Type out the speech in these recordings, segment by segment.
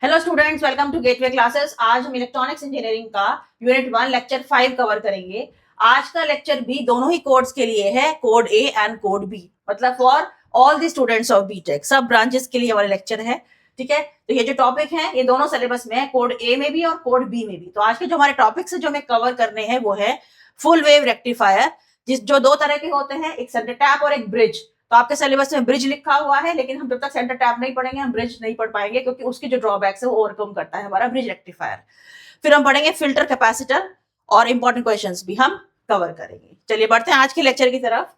Hello students, welcome to Gateway Classes. आज हम electronics engineering का यूनिट 1 लेक्चर 5 कवर करेंगे। आज का लेक्चर भी दोनों ही कोड्स के लिए है, code A and code B, मतलब for all the students of BTech, सब ब्रांचेस के लिए हमारा लेक्चर है। ठीक है, तो ये जो टॉपिक है ये दोनों सिलेबस में है, कोड ए में भी और कोड बी में भी। तो आज के जो हमारे टॉपिक्स जो हमें कवर करने हैं वो है फुल वेव रेक्टिफायर, जो दो तरह के होते हैं, एक सेंटर टैप और एक ब्रिज। तो आपके सिलेबस में ब्रिज लिखा हुआ है, लेकिन हम जब तक सेंटर टैप नहीं पढ़ेंगे हम ब्रिज नहीं पढ़ पाएंगे, क्योंकि उसके जो ड्रॉबैक्स है वो ओवरकम करता है हमारा ब्रिज रेक्टिफायर। फिर हम पढ़ेंगे फिल्टर, कैपेसिटर और इंपॉर्टेंट क्वेश्चंस भी हम कवर करेंगे। चलिए बढ़ते हैं आज के लेक्चर की तरफ।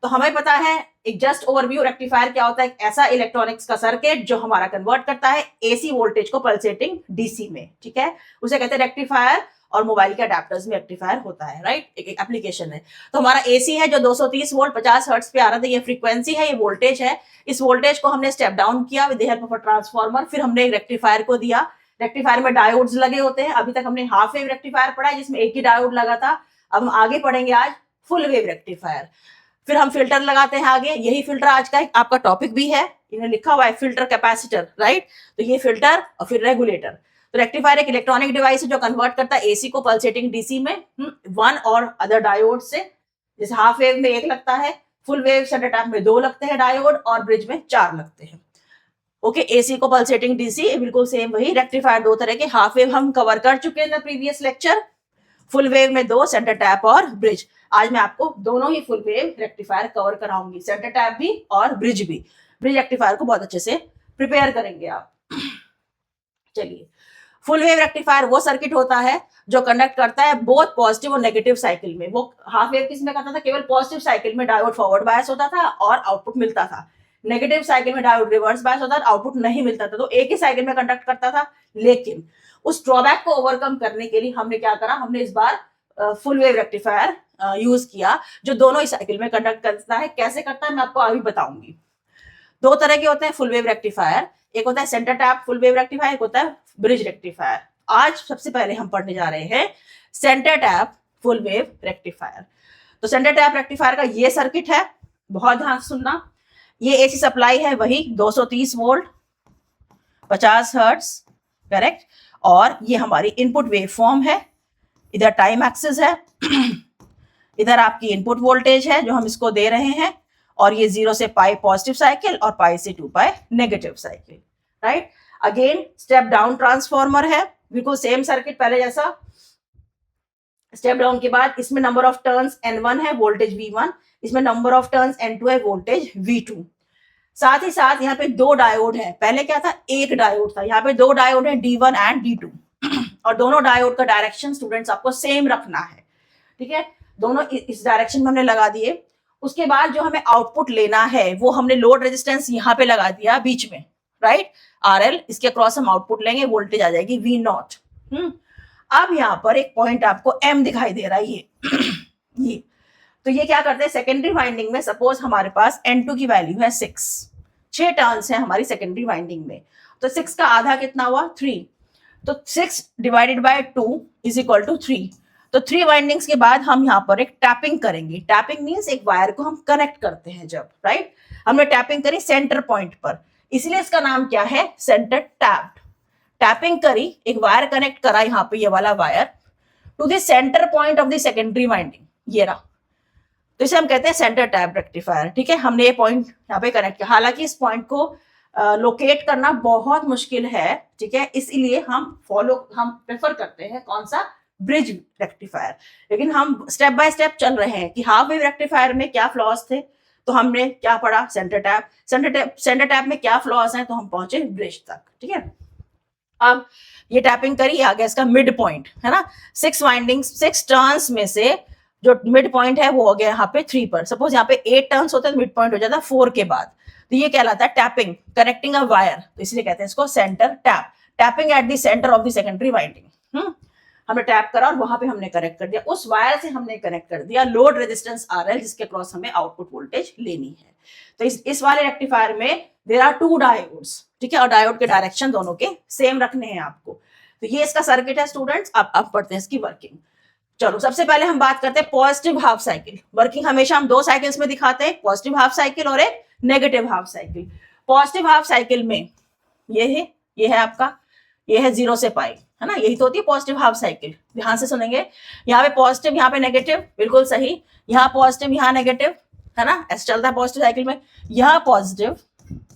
तो हमें पता है एक जस्ट ओवरव्यू, रेक्टिफायर क्या होता है, एक ऐसा इलेक्ट्रॉनिक्स का सर्किट जो हमारा कन्वर्ट करता है एसी वोल्टेज को पल्सेटिंग डीसी में। ठीक है, उसे कहते हैं रेक्टिफायर, और मोबाइल के अडेप्टर्स में रेक्टिफायर होता है, राइट, एक एप्लीकेशन है। तो हमारा एसी है जो 230 वोल्ट 50 हर्ट्ज पे आ रहा था, ये फ्रीक्वेंसी है, ये वोल्टेज है। इस वोल्टेज को हमने स्टेप डाउन किया with the help of a transformer, फिर हमने एक रेक्टिफायर को दिया। रेक्टिफायर में डायोड्स लगे होते हैं। अभी तक हमने हाफ वेव रेक्टिफायर पढ़ा है जिसमें एक ही डायोड लगा था। अब हम आगे पढ़ेंगे आज फुल वेव रेक्टिफायर। फिर हम फिल्टर लगाते हैं आगे, यही फिल्टर आज का आपका टॉपिक भी है, इन्हें लिखा हुआ है फिल्टर, कैपेसिटर, राइट। तो ये फिल्टर और फिर रेगुलेटर। तो रेक्टिफायर एक इलेक्ट्रॉनिक डिवाइस है जो कन्वर्ट करता है एसी को पल्सेटिंग डीसी में वन और अदर डायोड से। जैसे हाफ वेव में एक लगता है, फुल वेव सेंटर टैप में 2 लगते हैं डायोड, और ब्रिज में 4 लगते हैं। ओके, एसी को पल्सेटिंग डीसी बिल्कुल सेम वही। रेक्टिफायर दो तरह के, हाफ वेव हम कवर कर चुके हैं प्रीवियस लेक्चर, फुल वेव में 2, सेंटर टैप और ब्रिज। आज मैं आपको दोनों ही फुल वेव रेक्टिफायर कवर कराऊंगी, सेंटर टैप भी और ब्रिज भी। ब्रिज रेक्टिफायर को बहुत अच्छे से प्रिपेयर करेंगे आप। चलिए, फुल वेव रेक्टिफायर वो सर्किट होता है जो कंडक्ट करता है बोथ पॉजिटिव और नेगेटिव साइकिल में। वो हाफ वेव किस में करता था, केवल पॉजिटिव साइकिल में डायोड फॉरवर्ड बायस होता था और आउटपुट मिलता था। नेगेटिव साइकिल में डायोड रिवर्स बायस होता था, आउटपुट नहीं मिलता था। तो एक ही साइकिल में कंडक्ट करता था। लेकिन उस ड्रॉबैक को ओवरकम करने के लिए हमने क्या करा, हमने इस बार फुल वेव रेक्टिफायर यूज किया जो दोनों ही साइकिल में कंडक्ट करता है। कैसे करता है मैं आपको अभी बताऊंगी। दो तरह के होते हैं फुल वेव रेक्टिफायर, एक होता है centre tap full wave rectifier, एक होता है ब्रिज रेक्टिफायर। आज सबसे पहले हम पढ़ने जा रहे हैं centre tap full wave rectifier. तो सेंटर टैप रेक्टिफायर का ये सर्किट है, बहुत ध्यान से सुनना। ये एसी सप्लाई है वही 230 वोल्ट 50 हर्ट्ज, करेक्ट। और ये हमारी इनपुट वेव फॉर्म है, इधर टाइम एक्सिस है, इधर आपकी इनपुट वोल्टेज है जो हम इसको दे रहे हैं, और ये 0 से पाई पॉजिटिव साइकिल और पाई से 2 pi negative cycle, right. Again step down transformer है, बिल्कुल सेम सर्किट पहले जैसा। स्टेप डाउन के बाद इसमें नंबर ऑफ टर्न्स N1 है, वोल्टेज V1, इसमें नंबर ऑफ टर्न्स N2 है, वोल्टेज V2। साथ ही साथ यहाँ पे 2 डायोड है, पहले क्या था, एक डायोड था, यहाँ पे 2 डायोड है, D1 एंड D2। और दोनों डायोड का डायरेक्शन स्टूडेंट्स आपको सेम रखना है, ठीक है। दोनों इस डायरेक्शन में हमने लगा दिए। उसके बाद जो हमें आउटपुट लेना है वो हमने लोड रेजिस्टेंस यहाँ पे लगा दिया बीच में, राइट, RL। इसके अक्रॉस हम आउटपुट लेंगे, वोल्टेज आ जाएगी V0। अब यहाँ पर एक पॉइंट आपको M दिखाई दे रहा है, ये तो ये क्या करते हैं, सेकेंडरी वाइंडिंग में सपोज हमारे पास N2 की वैल्यू है 6 टर्न्स है हमारी सेकेंडरी वाइंडिंग में। तो 6 का आधा कितना हुआ, 3। तो 6 divided by 2 is equal to 3। तो 3 वाइंडिंग्स के बाद हम यहाँ पर एक टैपिंग करेंगे। टैपिंग मीन्स एक वायर को हम कनेक्ट करते हैं जब, राइट। हमने टैपिंग करी सेंटर पॉइंट पर, इसलिए इसका नाम क्या है, सेंटर टैप। टैपिंग करी, एक वायर कनेक्ट करा यहाँ पे, ये वाला wire to the centre point of the secondary winding, ये रहा। तो इसे हम कहते हैं सेंटर टैप रेक्टिफायर, ठीक है। हमने ये पॉइंट यहाँ पे कनेक्ट किया। हालांकि इस पॉइंट को लोकेट करना बहुत मुश्किल है, ठीक है, इसलिए हम प्रेफर करते हैं कौन सा, ब्रिज रेक्टिफायर। लेकिन हम स्टेप बाय स्टेप चल रहे हैं कि हाफ वेव रेक्टिफायर में क्या फ्लॉज थे, तो हमने क्या पढ़ा, सेंटर टैप में क्या फ्लॉज हैं, तो हम पहुंचे ब्रिज तक, ठीक है। अब ये टैपिंग करी, आ गया इसका मिड पॉइंट, है ना। 6 वाइंडिंग्स 6 टर्न्स में से जो मिड पॉइंट है वो हो गया यहाँ पे 3 पर। सपोज यहाँ पे 8 टर्न्स होते हैं, मिड पॉइंट हो जाता है 4 के बाद। तो ये कहलाता है टैपिंग, कनेक्टिंग अ वायर, तो इसलिए कहते हैं इसको centre tap. Tapping at the centre of the secondary winding. हमने टैप करा और वहां पे हमने कनेक्ट कर दिया, उस वायर से हमने कनेक्ट कर दिया लोड रेजिस्टेंस RL, जिसके क्रॉस हमें आउटपुट वोल्टेज लेनी है। तो इस वाले रेक्टिफायर में देयर आर 2 डायोड्स, ठीक है, और डायोड के डायरेक्शन दोनों के सेम रखने हैं आपको। तो ये इसका सर्किट है स्टूडेंट्स। अब पढ़ते हैं इसकी वर्किंग। चलो, सबसे पहले हम बात करते हैं पॉजिटिव हाफ साइकिल। वर्किंग हमेशा हम 2 साइकिल्स में दिखाते हैं, पॉजिटिव हाफ साइकिल और एक negative half cycle. Positive half cycle में ये है आपका ये है 0 से पाई, है ना, यही तो होती है पॉजिटिव हाफ साइकिल। ध्यान से सुनेंगे, यहाँ पे पॉजिटिव, यहाँ पे नेगेटिव, बिल्कुल सही, यहाँ पॉजिटिव यहाँ नेगेटिव, है ना, ऐसे चलता है पॉजिटिव साइकिल में, यहाँ पॉजिटिव,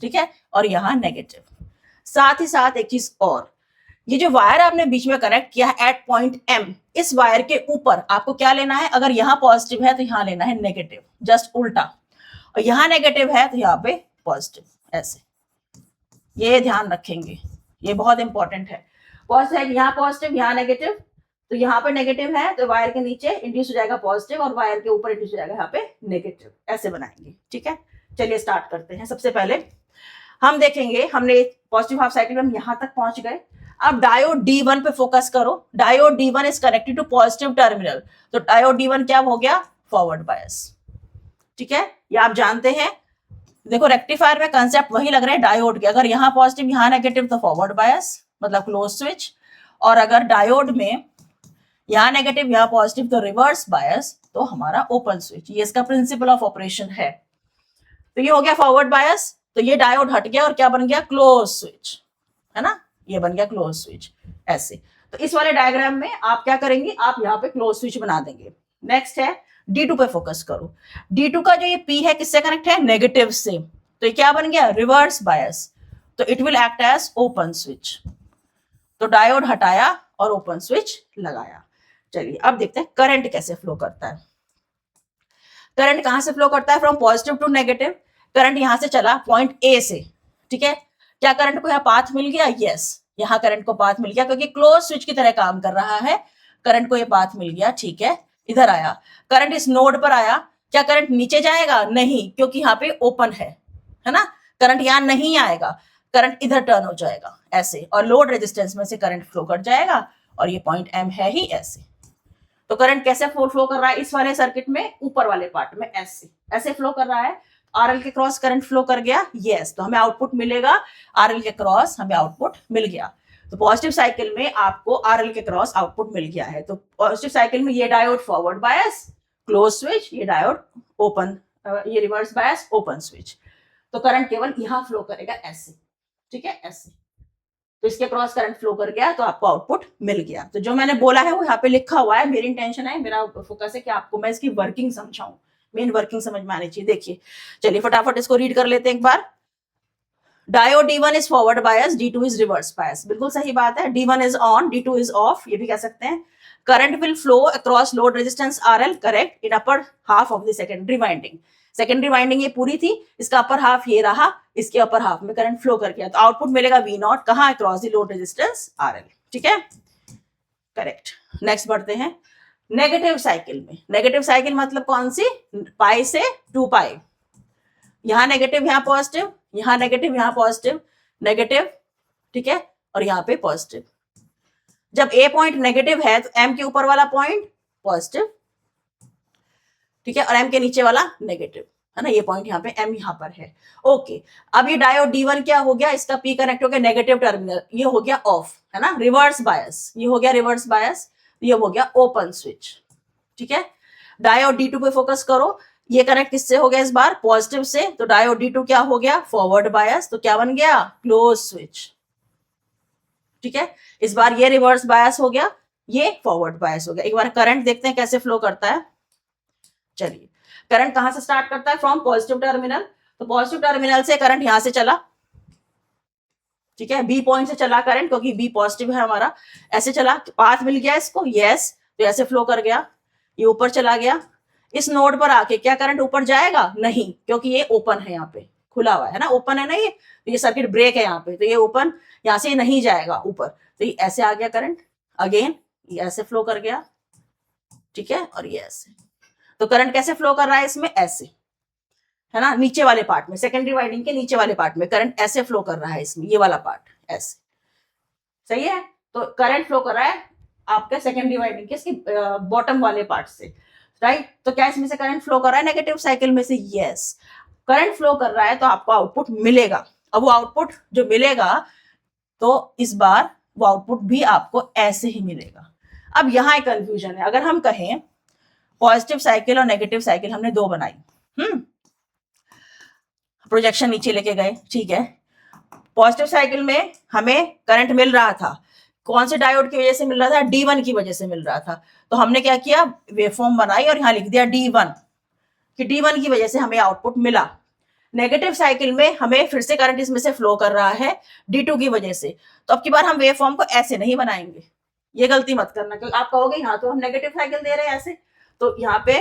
ठीक है, और यहाँ नेगेटिव। साथ ही साथ एक चीज और, ये जो वायर आपने बीच में कनेक्ट किया है एट पॉइंट M, इस वायर के ऊपर आपको क्या लेना है, अगर यहाँ पॉजिटिव है तो यहाँ लेना है नेगेटिव, जस्ट उल्टा, और यहाँ नेगेटिव है तो यहाँ पे पॉजिटिव, ऐसे, ये ध्यान रखेंगे, ये बहुत इंपॉर्टेंट है। पॉजिटिव, यहाँ पॉजिटिव यहाँ नेगेटिव, तो यहाँ पे नेगेटिव है तो वायर के नीचे इंड्यूस हो जाएगा पॉजिटिव और वायर के ऊपर इंड्यूस हो जाएगा यहाँ पे नेगेटिव, ऐसे बनाएंगे, ठीक है। चलिए स्टार्ट करते हैं। सबसे पहले हम देखेंगे, हमने पॉजिटिव हाफ साइकिल में हम यहाँ तक पहुंच गए। अब डायोड D1 पे फोकस करो। Diode D1 is connected to positive terminal, तो डायोड D1 क्या हो गया, फॉरवर्ड बायस, ठीक है, ये आप जानते हैं। देखो रेक्टिफायर में कंसेप्ट वही लग रहा है डायोड के, अगर यहाँ पॉजिटिव यहाँ नेगेटिव तो फॉरवर्ड बायस मतलब क्लोज स्विच, और अगर डायोड में यहाँ नेगेटिव यहाँ पॉजिटिव तो रिवर्स बायस, तो हमारा ओपन स्विच, ये इसका प्रिंसिपल ऑफ ऑपरेशन है। तो ये हो गया फॉरवर्ड बायस, तो ये डायोड हट गया और क्या बन गया, क्लोज स्विच, है ना, ये बन गया क्लोज स्विच, ऐसे। तो इस वाले डायग्राम में आप क्या करेंगे, आप यहाँ पे क्लोज स्विच बना देंगे। नेक्स्ट है D2 पे फोकस करो। D2 का जो ये P है किससे कनेक्ट है, नेगेटिव से, तो ये क्या बन गया, रिवर्स बायस, तो it will act as open switch. तो डायोड हटाया और ओपन स्विच लगाया। चलिए अब देखते हैं करंट कैसे फ्लो करता है। करंट कहां से फ्लो करता है, from positive to negative. Current यहां से चला पॉइंट A से, ठीक है, क्या करंट को यहाँ पाथ मिल गया, यस, यहाँ करंट को पाथ मिल गया क्योंकि क्लोज स्विच की तरह काम कर रहा है, करंट को ये पाथ मिल गया, ठीक है। इधर आया करंट, इस नोड पर आया, क्या करंट नीचे जाएगा, नहीं, क्योंकि यहाँ पे ओपन है ना, करंट यहाँ नहीं आएगा, करंट इधर टर्न हो जाएगा ऐसे, और लोड रेजिस्टेंस में से करंट फ्लो कर जाएगा, और ये पॉइंट M है ही ऐसे। तो करंट कैसे फ्लो कर रहा है इस वाले सर्किट में, ऊपर वाले पार्ट में ऐसे ऐसे फ्लो कर रहा है। RL के क्रॉस करंट फ्लो कर गया, यस, तो हमें आउटपुट मिलेगा, RL के क्रॉस हमें आउटपुट मिल गया। तो पॉजिटिव साइकिल में आपको RL के क्रॉस आउटपुट मिल गया है। तो पॉजिटिव साइकिल में ये डायोड फॉरवर्ड बायस क्लोज स्विच, ये डायोड ओपन, ये रिवर्स बायस ओपन स्विच। तो करंट केवल यहाँ फ्लो करेगा ऐसे, ठीक है, ऐसे। तो इसके क्रॉस करंट फ्लो कर गया, तो आपको आउटपुट मिल गया। तो जो मैंने बोला है वो यहाँ पे लिखा हुआ है, मेरी इंटेंशन है, मेरा फोकस है कि आपको मैं इसकी वर्किंग समझाऊं, मेन वर्किंग समझ में आनी चाहिए। देखिए चलिए फटाफट इसको रीड कर लेते हैं एक बार। Diode D1 is forward bias, D2 is reverse bias, बिल्कुल सही बात है। D1 is on, D2 is of, ये भी कह सकते हैं। Current will flow across load resistance RL, correct, in upper half of the secondary winding. Secondary winding ये पूरी थी, इसका अपर हाफ ये रहा, इसके अपर हाफ में करंट फ्लो कर गया, तो आउटपुट मिलेगा V0, कहाँ, across the load resistance RL, ठीक है, करेक्ट। नेक्स्ट बढ़ते हैं नेगेटिव साइकिल में। नेगेटिव साइकिल मतलब कौन सी, पाई से 2 पाई, यहाँ नेगेटिव यहाँ पॉजिटिव, यहाँ नेगेटिव यहाँ पॉजिटिव, नेगेटिव, ठीक है, और यहाँ पे पॉजिटिव। जब A पॉइंट नेगेटिव है तो M के ऊपर वाला पॉइंट पॉजिटिव, ठीक है, और M के नीचे वाला नेगेटिव, है ना, ये पॉइंट यहाँ पे M यहाँ पर है, ओके। अब ये डायोड D1 क्या हो गया, इसका P कनेक्ट हो गया नेगेटिव टर्मिनल, ये हो गया ऑफ, है ना, रिवर्स बायस, ये हो गया रिवर्स बायस, ये हो गया ओपन स्विच, ठीक है। डायोड D2 पे फोकस करो, ये कनेक्ट किससे हो गया इस बार, पॉजिटिव से, तो डायोड D2 क्या हो गया, फॉरवर्ड बायस, तो क्या बन गया, क्लोज स्विच, ठीक है। इस बार ये रिवर्स बायस हो गया, ये फॉरवर्ड बायस हो गया। एक बार करंट देखते हैं कैसे फ्लो करता है। चलिए करंट कहां से स्टार्ट करता है, फ्रॉम पॉजिटिव टर्मिनल, तो पॉजिटिव टर्मिनल से करंट यहां से चला, ठीक है, B पॉइंट से चला करंट, क्योंकि B पॉजिटिव है हमारा, ऐसे चला, पाथ मिल गया इसको, यस, तो ऐसे फ्लो कर गया, ये ऊपर चला गया, इस नोड पर आके क्या करंट ऊपर जाएगा, नहीं, क्योंकि ये ओपन है, यहाँ पे खुला हुआ है ना, ओपन है ना, ये सर्किट ब्रेक है यहाँ पे, तो ये ओपन, यहाँ से नहीं जाएगा ऊपर, तो ये ऐसे आ गया करंट, अगेन ये ऐसे फ्लो कर गया, ठीक है, और ये ऐसे। तो करंट कैसे फ्लो कर रहा है इसमें, ऐसे, है ना, नीचे वाले पार्ट में, सेकेंडरी वाइंडिंग के नीचे वाले पार्ट में करंट ऐसे फ्लो कर रहा है इसमें, ये वाला पार्ट ऐसे, सही है। तो करंट फ्लो कर रहा है आपके सेकेंडरी वाइंडिंग के इसके बॉटम वाले पार्ट से, राइट। तो क्या इसमें से करंट फ्लो कर रहा है नेगेटिव साइकिल में से, यस, करंट फ्लो कर रहा है, तो आपको आउटपुट मिलेगा। अब वो आउटपुट जो मिलेगा, तो इस बार वो आउटपुट भी आपको ऐसे ही मिलेगा। अब यहाँ एक कंफ्यूजन है, अगर हम कहें पॉजिटिव साइकिल और नेगेटिव साइकिल हमने दो बनाई, प्रोजेक्शन नीचे लेके गए, ठीक है, पॉजिटिव साइकिल में हमें करंट मिल रहा था, कौन से डायोड की वजह से मिल रहा था? D1 की वजह से मिल रहा था। तो हमने क्या किया, वेवफॉर्म बनाई और यहाँ लिख दिया D1 कि D1 की वजह से हमें आउटपुट मिला। नेगेटिव साइकिल में हमें फिर से करंट इसमें से फ्लो कर रहा है D2 की वजह से। तो अब की बार हम वेवफॉर्म को ऐसे नहीं बनाएंगे, ये गलती मत करना, क्योंकि आप कहोगे यहाँ तो हम नेगेटिव साइकिल दे रहे हैं ऐसे, तो यहाँ पे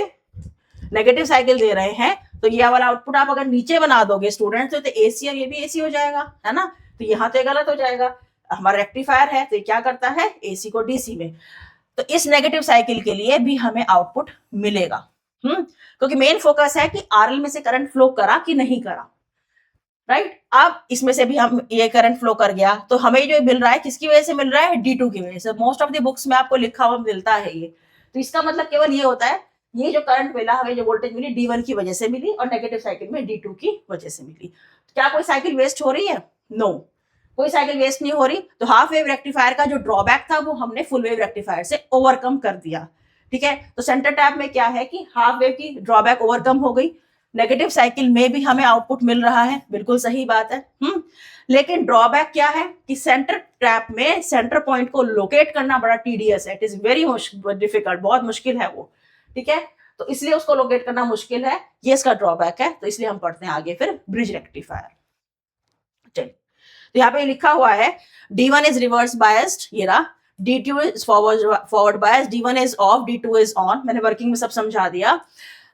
नेगेटिव साइकिल दे रहे हैं, तो ये वाला आउटपुट आप अगर नीचे बना दोगे स्टूडेंट तो एसी और ये भी एसी हो जाएगा, है ना। तो यहाँ तो गलत हो जाएगा। हमारा रेक्टिफायर है तो ये क्या करता है, एसी को डीसी में। तो इस नेगेटिव साइकिल के लिए भी हमें आउटपुट मिलेगा। क्योंकि मेन फोकस है कि आरएल में से करंट फ्लो करा कि नहीं करा, राइट। अब इसमें से भी हम ये करंट फ्लो कर गया, तो हमें जो मिल रहा है किसकी वजह से मिल रहा है, D2 की वजह से। मोस्ट ऑफ द बुक्स में आपको लिखा हुआ मिलता है ये। तो इसका मतलब केवल ये होता है, ये जो करंट मिला हमें, जो वोल्टेज मिली D1 की वजह से मिली और नेगेटिव साइकिल में D2 की वजह से मिली। क्या कोई साइकिल वेस्ट हो रही है? नो, कोई साइकिल वेस्ट नहीं हो रही। तो हाफ वेव रेक्टिफायर का जो ड्रॉबैक था वो हमने फुल वेव रेक्टिफायर से ओवरकम कर दिया, ठीक है। तो सेंटर टैप में क्या है कि हाफ वेव की ड्रॉबैक ओवरकम हो गई, नेगेटिव साइकिल में भी हमें आउटपुट मिल रहा है, बिल्कुल सही बात है। लेकिन ड्रॉबैक क्या है कि सेंटर ट्रैप में सेंटर पॉइंट को लोकेट करना बड़ा टीडियस है, इट इज वेरी डिफिकल्ट, बहुत मुश्किल है वो, ठीक है। तो इसलिए उसको लोकेट करना मुश्किल है, ये इसका ड्रॉबैक है। तो इसलिए हम पढ़ते हैं आगे फिर ब्रिज रेक्टिफायर। चलिए, तो यहाँ पे लिखा हुआ है D1 इज रिवर्स बायस्ड, ये रहा, D2 is forward biased, D1 is of, D2 is on. मैंने वर्किंग में सब समझा दिया।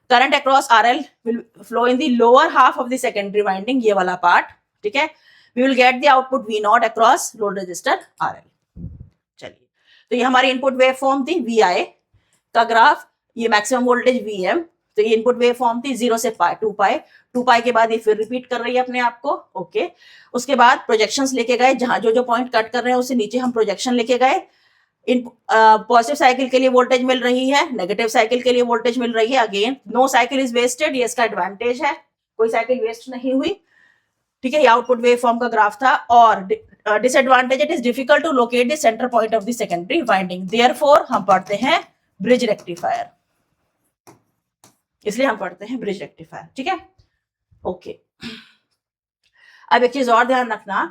Current across RL will flow in the lower half of the secondary winding, ये वाला पार्ट, ठीक है। We will get the output V0 across load resistor RL। चलिए, तो ये हमारी इनपुट वेव फॉर्म थी VI का ग्राफ, ये मैक्सिमम वोल्टेज VM। तो ये इनपुट वेव फॉर्म थी 0 से पाई, 2 पाई के बाद ये फिर रिपीट कर रही है अपने आप को, ओके। उसके बाद प्रोजेक्शंस लेके गए, जहां जो जो पॉइंट कट कर रहे हैं उससे नीचे हम प्रोजेक्शन लेके गए। इन पॉजिटिव साइकिल के लिए वोल्टेज मिल रही है, नेगेटिव साइकिल के लिए वोल्टेज मिल रही है। Again no cycle is wasted, ये इसका एडवांटेज है, कोई साइकिल वेस्ट नहीं हुई, ठीक है। ये आउटपुट वेव फॉर्म का ग्राफ था। और disadvantage, it is difficult to locate the centre point of the secondary winding, therefore हम पढ़ते हैं ब्रिज रेक्टिफायर, इसलिए हम पढ़ते हैं ब्रिज रेक्टिफायर, ठीक है, ओके। अब एक चीज और ध्यान रखना,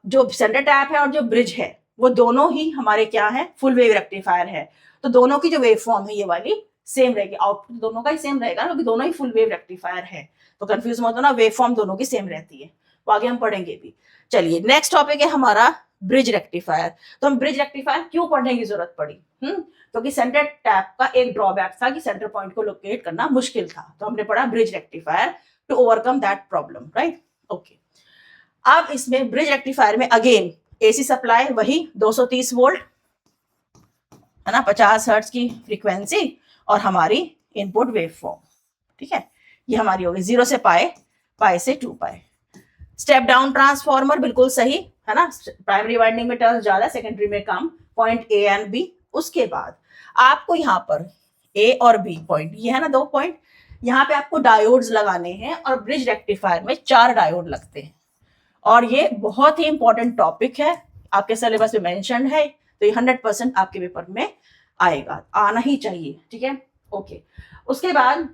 जो सेंटर टैप है और जो ब्रिज है वो दोनों ही हमारे क्या है, फुल वेव रेक्टिफायर है। तो दोनों की जो वेव फॉर्म है ये वाली सेम रहेगी, आउटपुट दोनों का ही सेम रहेगा, क्योंकि दोनों ही फुल वेव रेक्टिफायर है। तो कंफ्यूज मत होना, वेव फॉर्म दोनों की सेम रहती है, वो आगे हम पढ़ेंगे भी। चलिए, नेक्स्ट टॉपिक है हमारा ब्रिज रेक्टिफायर। तो हम ब्रिज रेक्टिफायर क्यों पढ़ने की जरूरत पड़ी? क्योंकि सेंटर टैप का एक ड्रॉबैक था कि सेंटर पॉइंट को लोकेट करना मुश्किल था, तो हमने पढ़ा bridge rectifier to overcome that problem, right, okay. अब इसमें ब्रिज रेक्टिफायर में अगेन एसी सप्लाई वही 230 वोल्ट, है ना, 50 हर्ट्ज की फ्रीक्वेंसी और हमारी इनपुट वेव फॉर्म, ठीक है। ये हमारी होगी 0 से पाई, पाई से 2 पाई। स्टेप डाउन ट्रांसफॉर्मर बिल्कुल सही है ना, प्राइमरी वाइंडिंग में टर्न्स ज्यादा, सेकेंडरी में कम, पॉइंट ए एंड बी। उसके बाद आपको यहाँ पर ए और बी पॉइंट, ये है ना 2 पॉइंट, यहाँ पे आपको डायोड्स लगाने हैं और ब्रिज रेक्टिफायर में 4 डायोड लगते हैं। और ये बहुत ही इंपॉर्टेंट टॉपिक है, आपके सिलेबस में मेंशन है, तो ये 100% आपके पेपर में आएगा, आना ही चाहिए, ठीक है, ओके। उसके बाद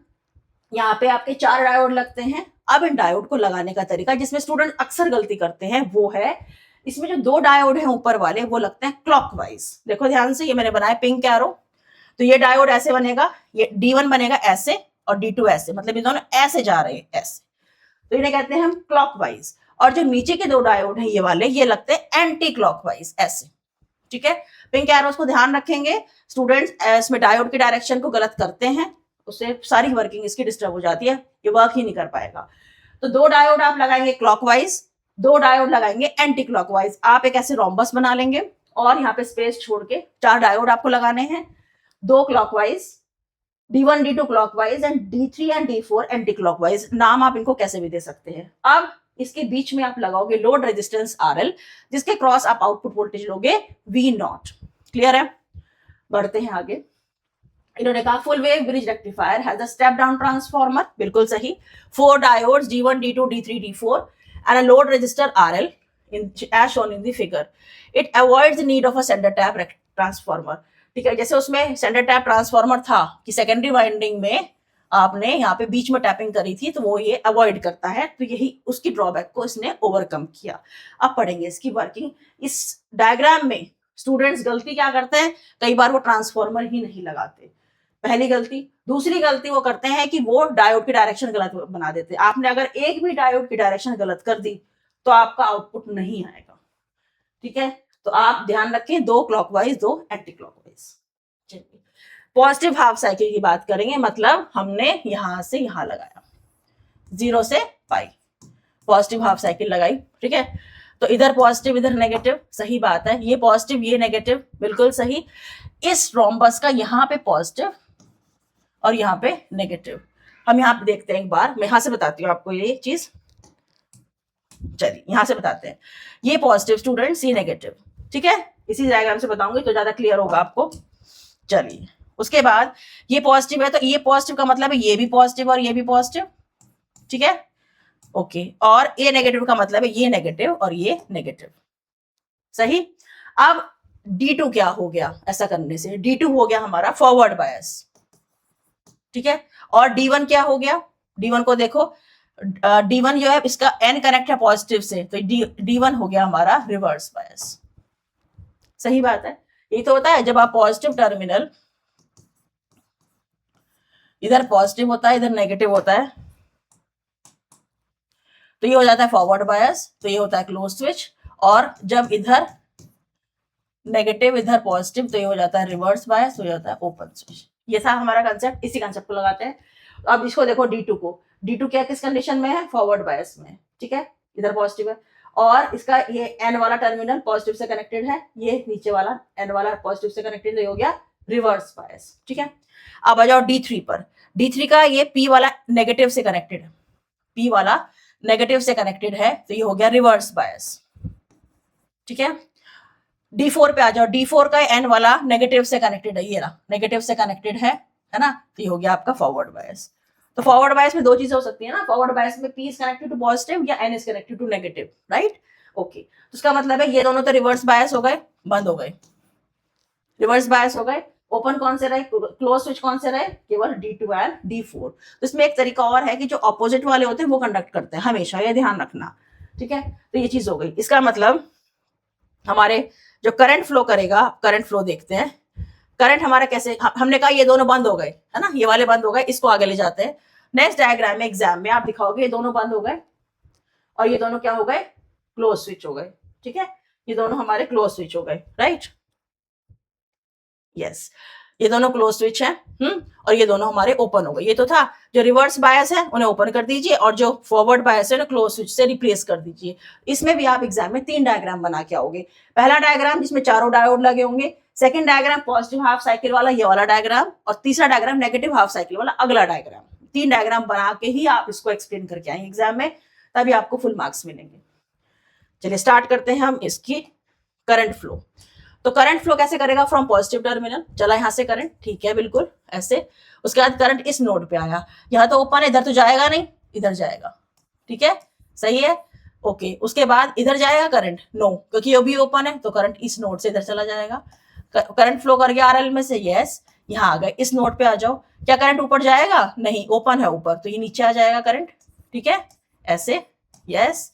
यहाँ पे आपके 4 डायोड लगते हैं। अब इन डायोड को लगाने का तरीका, जिसमें स्टूडेंट अक्सर गलती करते हैं, वो है इसमें जो 2 डायोड हैं ऊपर वाले, वो लगते हैं क्लॉकवाइज। देखो ध्यान से, ये मैंने बनाया पिंक एरो। तो ये डायोड ऐसे बनेगा, ये D1 बनेगा ऐसे और D2 ऐसे, मतलब ये दोनों ऐसे जा रहे हैं ऐसे, तो इन्हें कहते हैं हम क्लॉकवाइज। और जो नीचे के 2 डायोड हैं ये वाले, ये लगते हैं एंटी क्लॉकवाइज ऐसे, ठीक है। पिंक एरोस को ध्यान रखेंगे स्टूडेंट्स, इसमें डायोड की डायरेक्शन को गलत करते हैं, उससे सारी वर्किंग इसकी डिस्टर्ब हो जाती है, ये वर्क ही नहीं कर पाएगा। तो 2 डायोड आप लगाएंगे क्लॉकवाइज, 2 डायोड लगाएंगे एंटी क्लॉकवाइज। आप एक ऐसे रोम्बस बना लेंगे और यहाँ पे स्पेस छोड़ के 4 डायोड आपको लगाने हैं, 2 clockwise, D1 D2 clockwise and D3 and D4 anti clockwise. नाम आप इनको कैसे भी दे सकते हैं। अब इसके बीच में आप लगाओगे लोड रेजिस्टेंस RL, जिसके क्रॉस आप आउटपुट वोल्टेज लोगे V0। क्लियर है, बढ़ते हैं आगे। इन्होंने कहा full wave bridge rectifier has a step down transformer, बिल्कुल सही, 4 diodes D1 D2 D3 D4 and a load resistor RL as shown in the figure. It avoids the need of a center tap transformer, ठीक है। जैसे उसमें centre tap transformer था कि secondary winding में आपने यहाँ पे बीच में टैपिंग करी थी, तो वो ये अवॉइड करता है, तो यही उसकी ड्रॉबैक को इसने ओवरकम किया। अब पढ़ेंगे इसकी वर्किंग। इस डायग्राम में स्टूडेंट्स गलती क्या करते हैं, कई बार वो ट्रांसफॉर्मर ही नहीं लगाते, पहली गलती। दूसरी गलती वो करते हैं कि वो डायोड की डायरेक्शन गलत बना देते हैं। आपने अगर एक भी डायोड की डायरेक्शन गलत कर दी तो आपका आउटपुट नहीं आएगा, ठीक है। तो आप ध्यान रखें, 2 क्लॉकवाइज 2 एंटी क्लॉकवाइज। चलिए पॉजिटिव हाफ साइकिल की बात करेंगे, मतलब हमने यहां से यहां लगाया 0 से पाई, पॉजिटिव हाफ साइकिल लगाई, ठीक है। तो इधर पॉजिटिव इधर नेगेटिव, सही बात है, ये पॉजिटिव ये नेगेटिव, बिल्कुल सही। इस रोम्बस का यहाँ पे पॉजिटिव और यहाँ पे नेगेटिव, हम यहाँ पे देखते हैं एक बार, मैं यहां से बताती हूँ आपको ये चीज। चलिए यहां से बताते हैं, ये पॉजिटिव स्टूडेंट्स, ये नेगेटिव, ठीक है। इसी डायग्राम से बताऊंगी तो ज्यादा क्लियर होगा आपको। चलिए उसके बाद ये पॉजिटिव है, तो ये पॉजिटिव का मतलब है ये भी पॉजिटिव और ये भी पॉजिटिव, ठीक है, ओके। और ये नेगेटिव का मतलब है ये नेगेटिव और ये नेगेटिव, सही। अब D2 क्या हो गया ऐसा करने से, D2 हो गया हमारा फॉरवर्ड बायस, ठीक है। और D1 क्या हो गया, D1 को देखो, D1 जो है इसका N कनेक्ट है पॉजिटिव से, तो D1 हो गया हमारा रिवर्स बायस, सही बात है। ये तो होता है जब आप पॉजिटिव टर्मिनल, इधर पॉजिटिव होता है इधर नेगेटिव होता है, तो ये हो जाता है फॉरवर्ड बायस, तो ये होता है क्लोज स्विच। और जब इधर नेगेटिव इधर पॉजिटिव तो ये हो जाता है रिवर्स बायस, हो जाता है ओपन स्विच। ये था हमारा कंसेप्ट, इसी कंसेप्ट को लगाते हैं। अब इसको देखो D2 को, D2 क्या किस कंडीशन में है, फॉरवर्ड बायस में, ठीक है, इधर पॉजिटिव है और इसका ये N वाला टर्मिनल पॉजिटिव से कनेक्टेड है, ये नीचे वाला N वाला पॉजिटिव से कनेक्टेड, हो गया रिवर्स बायस, ठीक है। अब आ जाओ D3 पर, D3 का ये P वाला नेगेटिव से कनेक्टेड है, P वाला नेगेटिव से कनेक्टेड है, तो ये हो गया रिवर्स बायस, ठीक है। D4 पे आ जाओ, D4 का N वाला नेगेटिव से कनेक्टेड है, ये रहा नेगेटिव से कनेक्टेड है ना, तो ये हो गया आपका फॉरवर्ड बायस। तो फॉरवर्ड बायस में दो चीजें हो सकती है ना, फॉरवर्ड बायस में P is connected to positive या N is connected to negative, right, okay. तो इसका मतलब है ये दोनों तो रिवर्स बायस हो गए, बंद हो गए, रिवर्स बायस हो गए। ओपन कौन से रहे, क्लोज स्विच कौन से रहे, केवल D2 एंड D4। तो इसमें एक तरीका और है कि जो ऑपोजिट वाले होते हैं वो कंडक्ट करते हैं हमेशा, ये ध्यान रखना, ठीक है। तो ये चीज हो गई, इसका मतलब हमारे जो करंट फ्लो करेगा, करंट फ्लो देखते हैं, करंट हमारा कैसे, हमने कहा ये दोनों बंद हो गए है ना, ये वाले बंद हो गए, इसको आगे ले जाते हैं। नेक्स्ट डायग्राम में एग्जाम में आप दिखाओगे ये दोनों बंद हो गए और ये दोनों क्या हो गए, क्लोज स्विच हो गए, ठीक है, ये दोनों हमारे क्लोज स्विच हो गए, राइट, यस, ये दोनों क्लोज स्विच है, और ये दोनों हमारे ओपन हो गए। ये तो था, जो रिवर्स बायस है उन्हें ओपन कर दीजिए और जो फॉरवर्ड बायस है उन्हें क्लोज स्विच से रिप्लेस कर दीजिए। इसमें भी आप एग्जाम में 3 डायग्राम बना के आओगे। पहला डायग्राम जिसमें चारों डायोड लगे होंगे, second diagram positive half cycle वाला ये वाला डायग्राम, और तीसरा डायग्राम नेगेटिव हाफ साइकिल वाला अगला डायग्राम। 3 डायग्राम बना के ही आप इसको एक्सप्लेन करके आएंगे एग्जाम में, तभी आपको फुल मार्क्स मिलेंगे। चलिए स्टार्ट करते हैं हम इसकी करंट फ्लो। तो करंट फ्लो कैसे करेगा, फ्रॉम पॉजिटिव टर्मिनल चला यहां से करंट, ठीक है, बिल्कुल ऐसे। उसके बाद करंट इस नोड पे आया, यहां तो ओपन है, इधर तो जाएगा नहीं, इधर जाएगा, ठीक है, सही है, ओके। उसके बाद इधर जाएगा करंट, नो, क्योंकि ये भी ओपन है तो करंट इस नोड से इधर चला जाएगा। करंट फ्लो कर गया RL में से, यस, यहाँ आ गए, इस नोड पे आ जाओ, क्या करंट ऊपर जाएगा, नहीं, ओपन है ऊपर, तो ये नीचे आ जाएगा करंट, ठीक है, ऐसे, यस।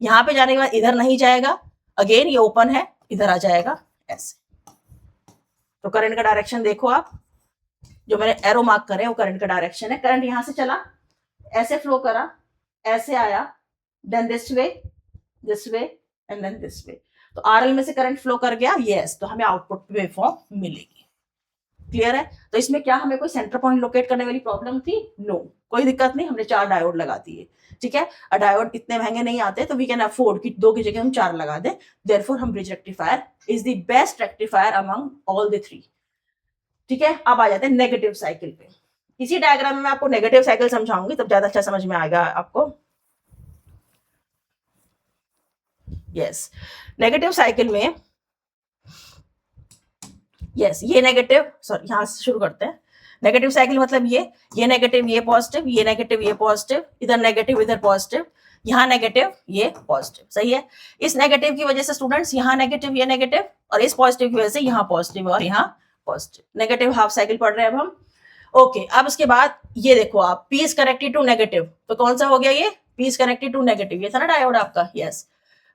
यहाँ पे जाने के बाद इधर नहीं जाएगा, अगेन ये ओपन है, इधर आ जाएगा ऐसे। तो करंट का डायरेक्शन देखो आप, जो मैंने एरो मार्क करे वो करंट का डायरेक्शन है। करंट यहां से चला, ऐसे फ्लो करा, ऐसे आया, then this way and then this way. तो RL में से करंट फ्लो कर गया, यस, तो हमें आउटपुट वेवफॉर्म मिलेगी। क्लियर है। तो इसमें क्या हमें कोई सेंटर पॉइंट लोकेट करने वाली प्रॉब्लम थी, नो, कोई दिक्कत नहीं, हमने 4 डायोड लगा दिए, ठीक है। डायोड इतने महंगे नहीं आते, तो वी कैन अफोर्ड कि 2 की जगह हम 4 लगा दें। देयरफॉर हम bridge rectifier is the best rectifier among all the 3, ठीक है। अब आ जाते हैं नेगेटिव साइकिल पे। इसी डायग्राम में मैं आपको नेगेटिव साइकिल समझाऊंगी, तब ज्यादा अच्छा समझ में आएगा आपको। यस, नेगेटिव साइकिल में, यस, ये नेगेटिव, सॉरी यहां से शुरू करते हैं। नेगेटिव साइकिल मतलब ये नेगेटिव ये पॉजिटिव, ये नेगेटिव ये पॉजिटिव, इधर नेगेटिव इधर पॉजिटिव, यहाँ नेगेटिव ये पॉजिटिव, सही है। इस नेगेटिव की वजह से स्टूडेंट्स यहाँ नेगेटिव ये नेगेटिव, और इस पॉजिटिव की वजह से यहाँ पॉजिटिव और यहाँ पॉजिटिव, नेगेटिव हाफ साइकिल पढ़ रहे हैं अब हम, ओके। अब उसके बाद ये देखो आप, P is connected to negative, तो कौन सा हो गया ये, P is connected to negative, ये था ना डायोड आपका, yes,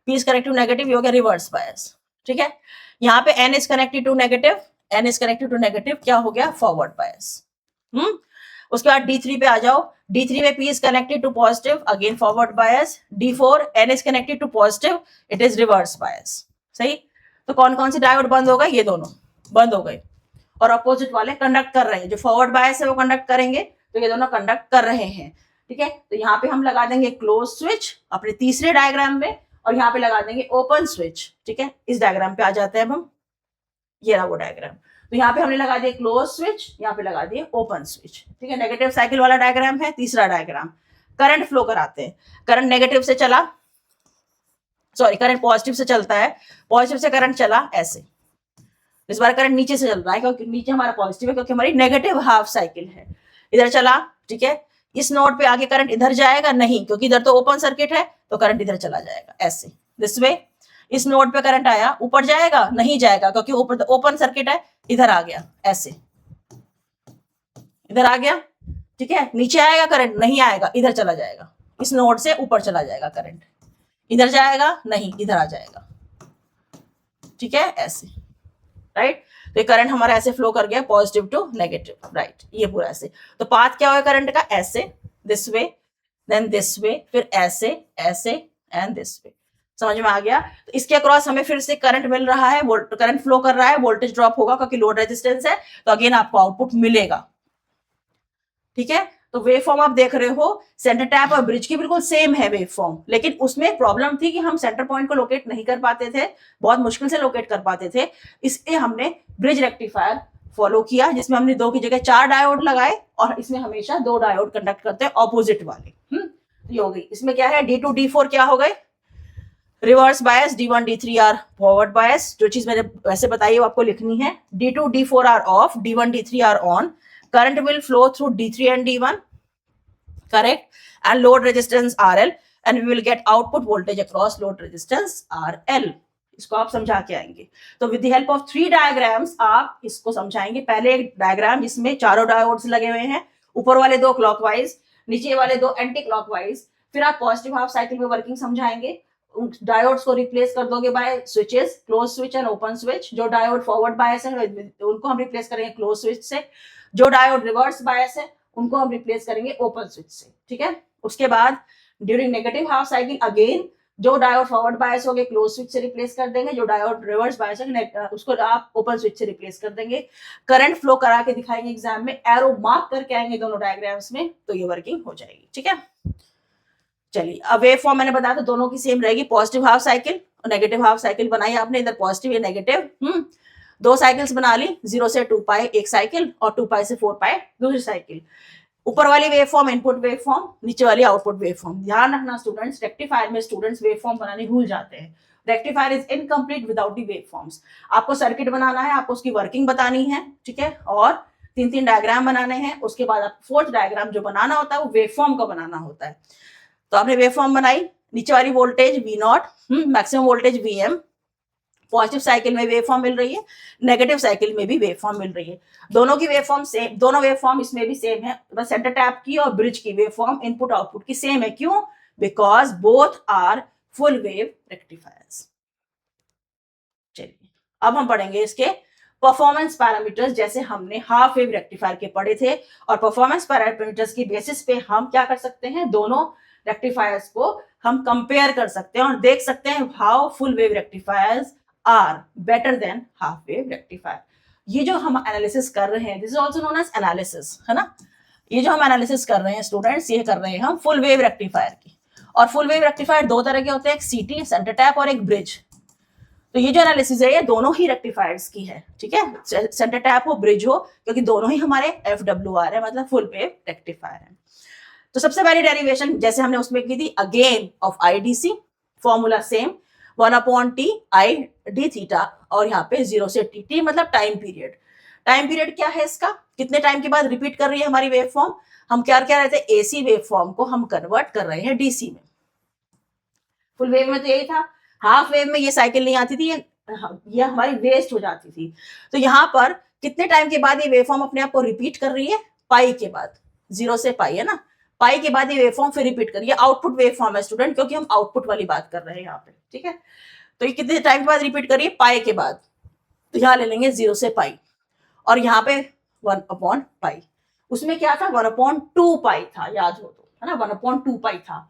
P is connected to negative, ये हो गया रिवर्स बायस, ठीक है, यहाँ पे n is connected to negative, n is connected to negative, क्या हो गया, फॉरवर्ड बायस। उसके बाद D3 पे आ जाओ, D3 में P is connected to positive, again forward bias. D4 N is connected to positive, it is reverse bias. सही, तो कौन कौन से डायोड बंद हो गए, ये दोनों बंद हो गए, और अपोजिट वाले कंडक्ट कर रहे हैं, जो फॉरवर्ड बायस है वो कंडक्ट करेंगे, तो ये दोनों कंडक्ट कर रहे हैं। ठीक है, तो यहाँ पे हम लगा देंगे क्लोज स्विच अपने तीसरे डायग्राम में, और यहाँ पे लगा देंगे ओपन स्विच। ठीक है, इस डायग्राम पे आ जाते हैं अब हम, ये रहा वो डायग्राम। तो यहाँ पे हमने लगा दिया क्लोज स्विच, यहाँ पे लगा दिए ओपन स्विच। ठीक है, नेगेटिव साइकिल वाला डायग्राम है तीसरा डायग्राम। करंट फ्लो कराते हैं, करंट नेगेटिव से चला, सॉरी करंट पॉजिटिव से चलता है, पॉजिटिव से करंट चला ऐसे, इस बार करंट नीचे से चल रहा है क्योंकि नीचे हमारा पॉजिटिव है, क्योंकि हमारी नेगेटिव हाफ साइकिल है। इधर चला, ठीक है, इस नोड पे आगे करंट इधर जाएगा नहीं, क्योंकि इधर तो ओपन सर्किट है, तो करंट इधर चला जाएगा ऐसे, दिस वे। इस नोड पे करंट आया, ऊपर जाएगा नहीं जाएगा, क्योंकि ऊपर ओपन सर्किट है, इधर आ गया ऐसे, इधर आ गया। ठीक है, नीचे आएगा करंट नहीं आएगा, इधर चला जाएगा, इस नोड से ऊपर चला जाएगा करंट, इधर जाएगा नहीं, इधर आ जाएगा। ठीक है, ऐसे, राइट। तो ये करंट हमारा ऐसे फ्लो कर गया, पॉजिटिव टू नेगेटिव, राइट, ये पूरा ऐसे। तो पाथ क्या होगा करंट का, ऐसे, this way, then this way, फिर ऐसे, ऐसे एंड दिस वे। समझ में आ गया। तो इसके अक्रॉस हमें फिर से करंट मिल रहा है, करंट फ्लो कर रहा है, वोल्टेज ड्रॉप होगा क्योंकि लोड रेजिस्टेंस है, तो अगेन आपको आउटपुट मिलेगा। ठीक है, तो वेव फॉर्म आप देख रहे हो, सेंटर टैप और ब्रिज की बिल्कुल सेम है वेव फॉर्म, लेकिन उसमें प्रॉब्लम थी कि हम सेंटर पॉइंट को लोकेट नहीं कर पाते थे, बहुत मुश्किल से लोकेट कर पाते थे, इसलिए हमने ब्रिज रेक्टिफायर फॉलो किया, जिसमें हमने 2 की जगह 4 डायोड लगाए, और इसमें हमेशा 2 डायोड कंडक्ट करते हैं ऑपोजिट वाले। ये हो गई। इसमें क्या है, D2 D4 क्या हो गए, reverse bias, D1 D3 are forward bias. जो चीज मैंने वैसे बताई वो आपको लिखनी है। D2 D4 are off, D1 D3 are on, current will flow through D3 and D1, correct, and load resistance RL, and we will get output voltage across load resistance RL। इसको आप समझा के आएंगे। तो with the help of 3 diagrams आप इसको समझाएंगे। पहले एक डायग्राम जिसमें चारों डायोड्स लगे हुए हैं, ऊपर वाले 2 क्लॉकवाइज, नीचे वाले 2 एंटी क्लॉकवाइज। फिर आप पॉजिटिव हाफ साइकिल में वर्किंग समझाएंगे, डायोड्स को रिप्लेस कर दोगे by switches, close switch and open switch. जो डायोड फॉरवर्ड बायस है उनको हम रिप्लेस करेंगे क्लोज स्विच से, जो डायोड रिवर्स बायस है उनको हम रिप्लेस करेंगे ओपन स्विच से। ठीक है, उसके बाद during negative half cycle again जो डायोड फॉरवर्ड बायस हो गए क्लोज स्विच से रिप्लेस कर देंगे, जो डायोड रिवर्स बायस है उसको आप ओपन स्विच से रिप्लेस कर देंगे। करंट फ्लो करा के दिखाएंगे एग्जाम में, एरो मार्क करके आएंगे दोनों डायग्राम्स में, तो ये वर्किंग हो जाएगी। ठीक है, चलिए अब वेव फॉर्म मैंने बताया तो दोनों की सेम रहेगी, पॉजिटिव हाफ साइकिल और नेगेटिव हाफ साइकिल बनाई आपने, इधर पॉजिटिव या नेगेटिव। 2 साइकिल्स बना ली, 0 से 2 पाई एक साइकिल, और 2 पाई से 4 पाई दूसरी साइकिल। ऊपर वाली wave form input wave form, नीचे वाली आउटपुट वेव फॉर्म। ध्यान रखना स्टूडेंट्स, रेक्टिफायर में स्टूडेंट्स वेव फॉर्म बनाने भूल जाते हैं। Rectifier is incomplete without the wave forms. आपको सर्किट बनाना है, आपको उसकी वर्किंग बतानी है, ठीक है, और 3-3 डायग्राम बनाने हैं। उसके बाद आप 4th डायग्राम जो बनाना होता है वो वेव फॉर्म का बनाना होता है। तो आपने वेव फॉर्म बनाई, नीचे वाली voltage V0, maximum voltage Vm, positive cycle में वेव फॉर्म मिल रही है, नेगेटिव साइकिल में भी वेव फॉर्म मिल रही है। दोनों की वेव फॉर्म सेम, दोनों वेव फॉर्म इसमें भी सेम है, बस सेंटर टैप की और ब्रिज की वेव फॉर्म इनपुट आउटपुट की सेम है। क्यों? Because both are full wave rectifiers. चलिए अब हम पढ़ेंगे इसके परफॉर्मेंस पैरामीटर्स, जैसे हमने हाफ वेव रेक्टिफायर के पढ़े थे। और परफॉर्मेंस पैरामीटर्स की बेसिस पे हम क्या कर सकते हैं, दोनों रेक्टिफायर्स को हम कंपेयर कर सकते हैं और देख सकते हैं how full wave rectifiers are better than half wave rectifier. ये जो हम एनालिसिस कर रहे हैं, this is also known as analysis, है ना। ये जो हम एनालिसिस कर रहे हैं स्टूडेंट्स, ये कर रहे हैं हम फुल वेव रेक्टिफायर की। और फुल वेव रेक्टिफायर 2 तरह के होते हैं, एक सीटी सेंटर टैप और एक ब्रिज। तो ये जो एनालिसिस है ये दोनों ही रेक्टिफायर्स की है, ठीक है, सेंटर टैप हो ब्रिज हो, क्योंकि दोनों ही हमारे FWR है, मतलब फुल वेव रेक्टिफायर है। तो सबसे पहली डेरिवेशन जैसे हमने उसमें की थी, again of IDC, formula same, 1/T I d theta, और यहाँ पे 0 से T, T मतलब टाइम पीरियड। टाइम पीरियड क्या है इसका, कितने टाइम के बाद रिपीट कर रही है हमारी वेव फॉर्म। हम क्या क्या रहे थे, AC वेव फॉर्म को हम कन्वर्ट कर रहे हैं DC में। फुल वेव में तो यही था, हाफ वेव में ये साइकिल नहीं आती थी, ये हमारी वेस्ट हो जाती थी। तो यहाँ पर कितने टाइम के बाद ये वेव फॉर्म अपने आप को रिपीट कर रही है, पाई के बाद, 0 से पाई, है ना, पाई के बाद ये वेव फॉर्म फिर रिपीट करिए। आउटपुट वेव फॉर्म है स्टूडेंट, क्योंकि हम आउटपुट वाली बात कर रहे हैं यहाँ पे, ठीक है। तो ये कितने टाइम के बाद रिपीट करिए, पाई के बाद, तो यहाँ ले लेंगे 0 से पाई, और यहाँ पे 1/पाई। उसमें क्या था, 1/2 पाई था, याद हो तो, है ना, 1/2 पाई था,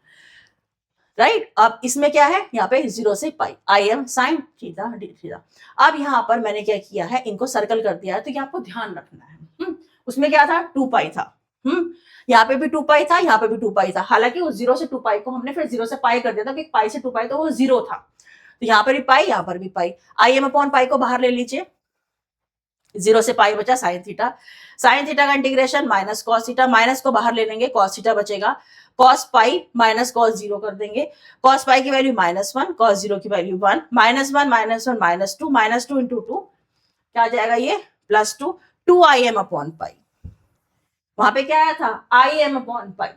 राइट। अब इसमें क्या है, यहाँ पे 0 से pi, I M sine theta D theta. अब यहाँ पर मैंने क्या किया है, इनको सर्कल कर दिया है, तो ये आपको ध्यान रखना है। उसमें क्या था, 2 पाई था, यहाँ पे भी 2 पाई था, यहाँ पे भी 2 पाई था। हालांकि उस 0 से 2 पाई को हमने फिर 0 से पाई कर दिया था, क्योंकि पाई से 2 पाई तो वो 0 था, तो यहाँ पर भी पाई, यहाँ पर भी पाई। आई एम अपॉन पाई को बाहर ले लीजिए, 0 से पाई बचा साइन थीटा। साइन थीटा का integration minus cos theta, minus को बाहर ले लेंगे, कॉस थीटा बचेगा, कॉस पाई माइनस कॉस 0 कर देंगे, कॉस पाई की वैल्यू -1, कॉस 0 की वैल्यू 1, -1 -2 इंटू 2 क्या आ जाएगा, ये +2, 2im अपॉन पाई। वहां पे क्या आया था, im अपॉन पाई।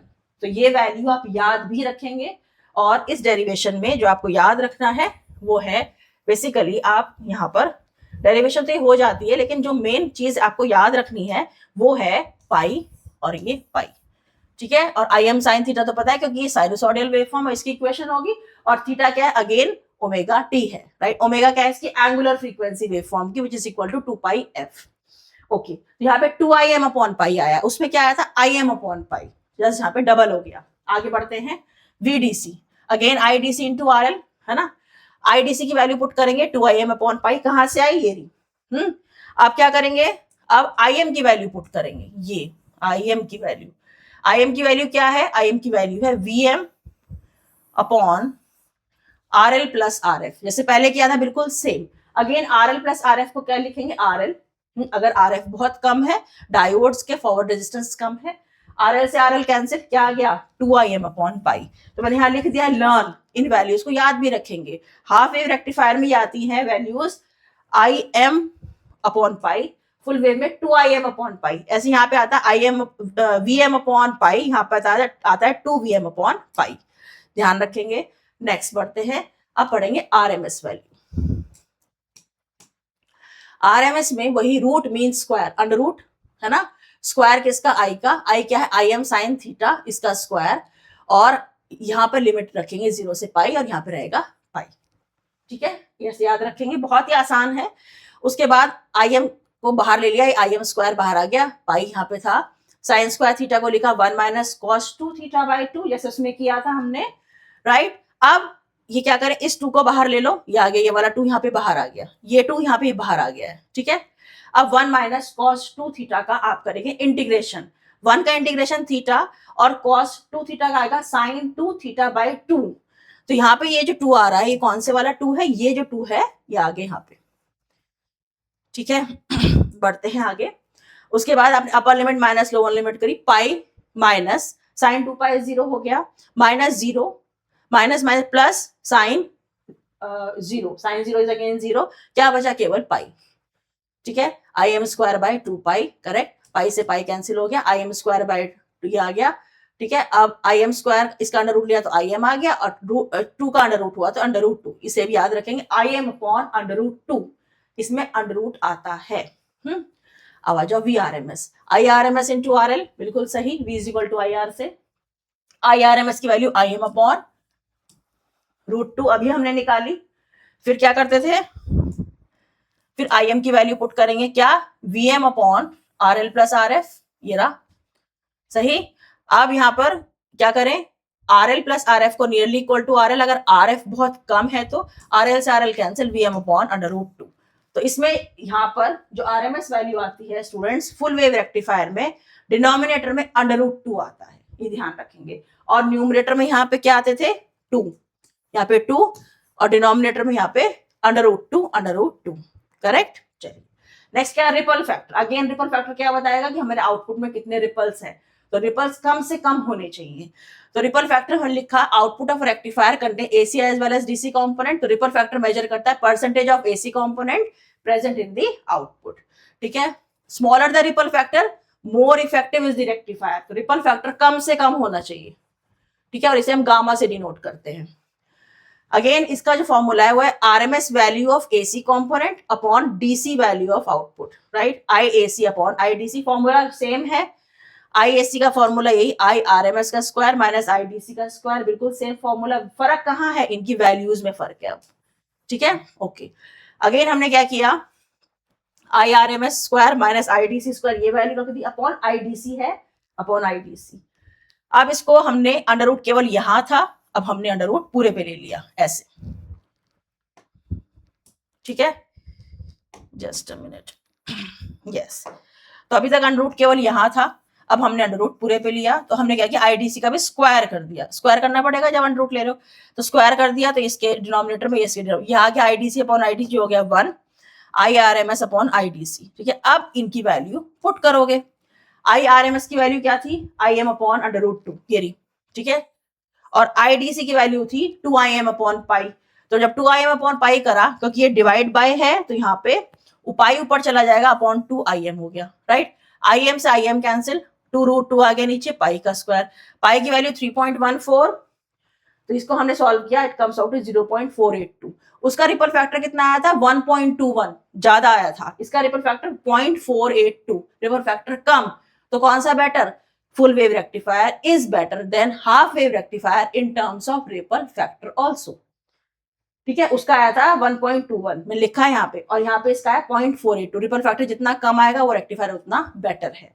तो ये वैल्यू आप याद भी रखेंगे, और इस डेरिवेशन में जो आपको याद रखना है वो है बेसिकली, आप यहाँ पर डेरिवेशन तो ये हो जाती है, लेकिन जो मेन चीज आपको याद रखनी है वो है पाई और ये पाई, ठीक है। और आई एम साइन थीटा तो पता है, क्योंकि ये साइनोसॉइडल वेवफॉर्म है, इसकी इक्वेशन होगी, और थीटा क्या है, अगेन ओमेगा टी है, राइट। ओमेगा क्या है, इसकी एंगुलर फ्रीक्वेंसी वेवफॉर्म की, which is equal to 2πf। ओके, तो यहाँ पे 2im अपॉन पाई आया, उसमें क्या आया था, im अपॉन पाई, जस्ट यहाँ पे डबल हो गया। आगे बढ़ते हैं, vdc, again idc into RL, है ना। idc की वैल्यू पुट करेंगे, 2im अपॉन पाई, कहां से आई, ये रही। अब क्या करेंगे, अब im की वैल्यू पुट करेंगे, ये im की वैल्यू, im की वैल्यू क्या है, im की वैल्यू है vm upon RL plus RF, जैसे पहले किया था बिल्कुल same. Again RL plus RF को क्या लिखेंगे, RL, अगर RF बहुत कम है, डायोड्स के फॉरवर्ड रेजिस्टेंस कम है, RL से RL कैंसिल, क्या आ गया, 2im अपॉन पाई। तो मैंने यहाँ लिख दिया लर्न, इन वैल्यूज को याद भी रखेंगे। हाफ वेव रेक्टिफायर में आती हैं values im upon pi, full wave में 2im अपॉन पाई। ऐसे यहाँ पे आता है vm अपॉन पाई, यहाँ पे आता है 2vm अपॉन पाई, ध्यान रखेंगे। नेक्स्ट बढ़ते हैं, अब पढ़ेंगे आरएमएस वैल्यू। आरएमएस में वही root mean square, under root, है ना। स्क्वायर किसका, आई का, आई क्या है, आई एम साइन थीटा, इसका स्क्वायर, और यहाँ पर लिमिट रखेंगे 0 से पाई, और यहाँ पे रहेगा पाई, ठीक है, ऐसे याद रखेंगे, बहुत ही आसान है। उसके बाद आई एम को बाहर ले लिया, आई एम स्क्वायर बाहर आ गया, पाई यहाँ पे था, साइन स्क्वायर थीटा को लिखा 1 माइनस कॉस 2 थीटा बाई 2, जैसे उसमें किया था हमने, राइट। अब ये क्या करें, इस 2 को बाहर ले लो, ये आ गया, ये वाला 2 यहाँ पे बाहर आ गया, ये 2 यहाँ पे बाहर आ गया है, ठीक है। अब 1 माइनस कॉस 2 थीटा का आप करेंगे इंटीग्रेशन, 1 का इंटीग्रेशन थीटा, और कॉस 2 थीटा का आएगा साइन 2 थीटा बाई 2। तो यहाँ पे ये जो 2 आ रहा है, ये कौन से वाला 2 है, ये जो 2 है ये आगे यहाँ पे, ठीक है। बढ़ते हैं आगे, उसके बाद आपने upper limit minus lower limit करी, पाई माइनस साइन 2 पाई 0 हो गया, minus 0 minus minus plus sine 0, sine 0 is again 0, क्या बचा, केवल पाई, ठीक है। I M square by 2 pi, correct, pi से पाई कैंसिल हो गया, आई एम स्क्वायर बाई 2 ये आ गया, ठीक है। अब आई एम स्क्वायर, इसका अंडर रूट लिया तो आई एम आ गया, और 2 का अंडर रूट हुआ तो अंडर रूट 2, इसे भी याद रखेंगे, I M upon under root 2, इसमें अंडर रूट आता है। अब आ जाओ V R M S, I R M S into R L, बिल्कुल सही, V is equal to I R से, आई आर एम एस की वैल्यू आई एम अपॉन √2 अभी हमने निकाली। फिर क्या करते थे, फिर आई एम की वैल्यू पुट करेंगे, क्या, V M upon R L plus R F, ये रहा सही। अब यहां पर क्या करें, R L plus R F को nearly equal to R L, अगर आर एफ बहुत कम है तो आर एल से R L cancel, V M upon under root 2। तो इसमें यहाँ पर जो आर एम एस वैल्यू आती है स्टूडेंट्स, फुल वेव रेक्टिफायर में डिनोमिनेटर में अंडर रूट 2 आता है, ये ध्यान रखेंगे, और न्यूमरेटर में यहाँ पे क्या आते थे, 2, यहाँ पे 2, और डिनोमिनेटर में यहाँ पे अंडर रूट 2, करेक्ट। चलिए नेक्स्ट क्या है, ripple factor. Again ripple factor क्या बताएगा कि हमारे आउटपुट में कितने रिपल्स हैं, तो रिपल्स कम से कम होने चाहिए। तो रिपल फैक्टर हमने लिखा, output of rectifier contain AC as well as DC component. तो रिपल फैक्टर मेजर करता है percentage of AC component present in the output, ठीक है। Smaller the ripple factor more effective is the rectifier. तो ripple factor कम से कम होना चाहिए, ठीक है, और इसे हम गामा से डिनोट करते हैं। अगेन इसका जो फॉर्मूला है वो है RMS value of AC component upon DC value of output, right, I AC upon I DC. Formula same है, आई एसी का फॉर्मूला यही, आई आरएमएस का स्क्वायर माइनस आई डीसी का स्क्वायर, बिल्कुल सेम फॉर्मूला। फर्क कहाँ है, इनकी वैल्यूज में फर्क है। अब ठीक है, ओके। अगेन हमने क्या किया, IRMS² माइनस IDC², ये वैल्यू रख दी अपॉन IDC है, अपॉन IDC। अब इसको हमने अंडर रूट केवल यहां था, अब हमने अंडर रूट पूरे पे ले लिया ऐसे, ठीक है, जस्ट अ मिनट, यस। तो अभी तक अंडर रूट केवल यहां था, अब हमने अंडर रूट पूरे पे लिया, तो हमने क्या किया, IDC का भी स्क्वायर कर दिया, स्क्वायर करना पड़ेगा जब अंडर रूट ले रहे हो, तो स्क्वायर कर दिया, तो इसके डिनोमिनेटर में इसके यहाँ के IDC अपॉन IDC हो गया 1, IRMS अपॉन IDC, ठीक है। अब इनकी वैल्यू पुट करोगे, IRMS की वैल्यू क्या थी, IM अपॉन अंडर रूट 2, ये रही, ठीक है, और IDC की वैल्यू थी 2IM अपॉन पाई। तो जब 2IM अपॉन पाई करा, क्योंकि ये डिवाइड बाय है, तो यहाँ पे पाई ऊपर चला जाएगा, अपॉन 2IM हो गया, राइट। IM से IM कैंसिल, 2√2 आ गया नीचे, पाई का स्क्वायर, पाई की वैल्यू 3.14, तो इसको हमने सॉल्व किया, इट कम्स आउट टू 0.482। उसका रिपल फैक्टर कितना आया था, 1.21, ज्यादा आया था, इसका रिपल फैक्टर 0.482, रिपल फैक्टर कम, तो कौन सा better, full wave rectifier is better than half wave rectifier in terms of ripple factor also, ठीक है। उसका आया था 1.21, मैं लिखा है यहाँ पे, और यहाँ पे इसका है 0.482, रिपल फैक्टर जितना कम आएगा वो रेक्टिफायर उतना बेटर है।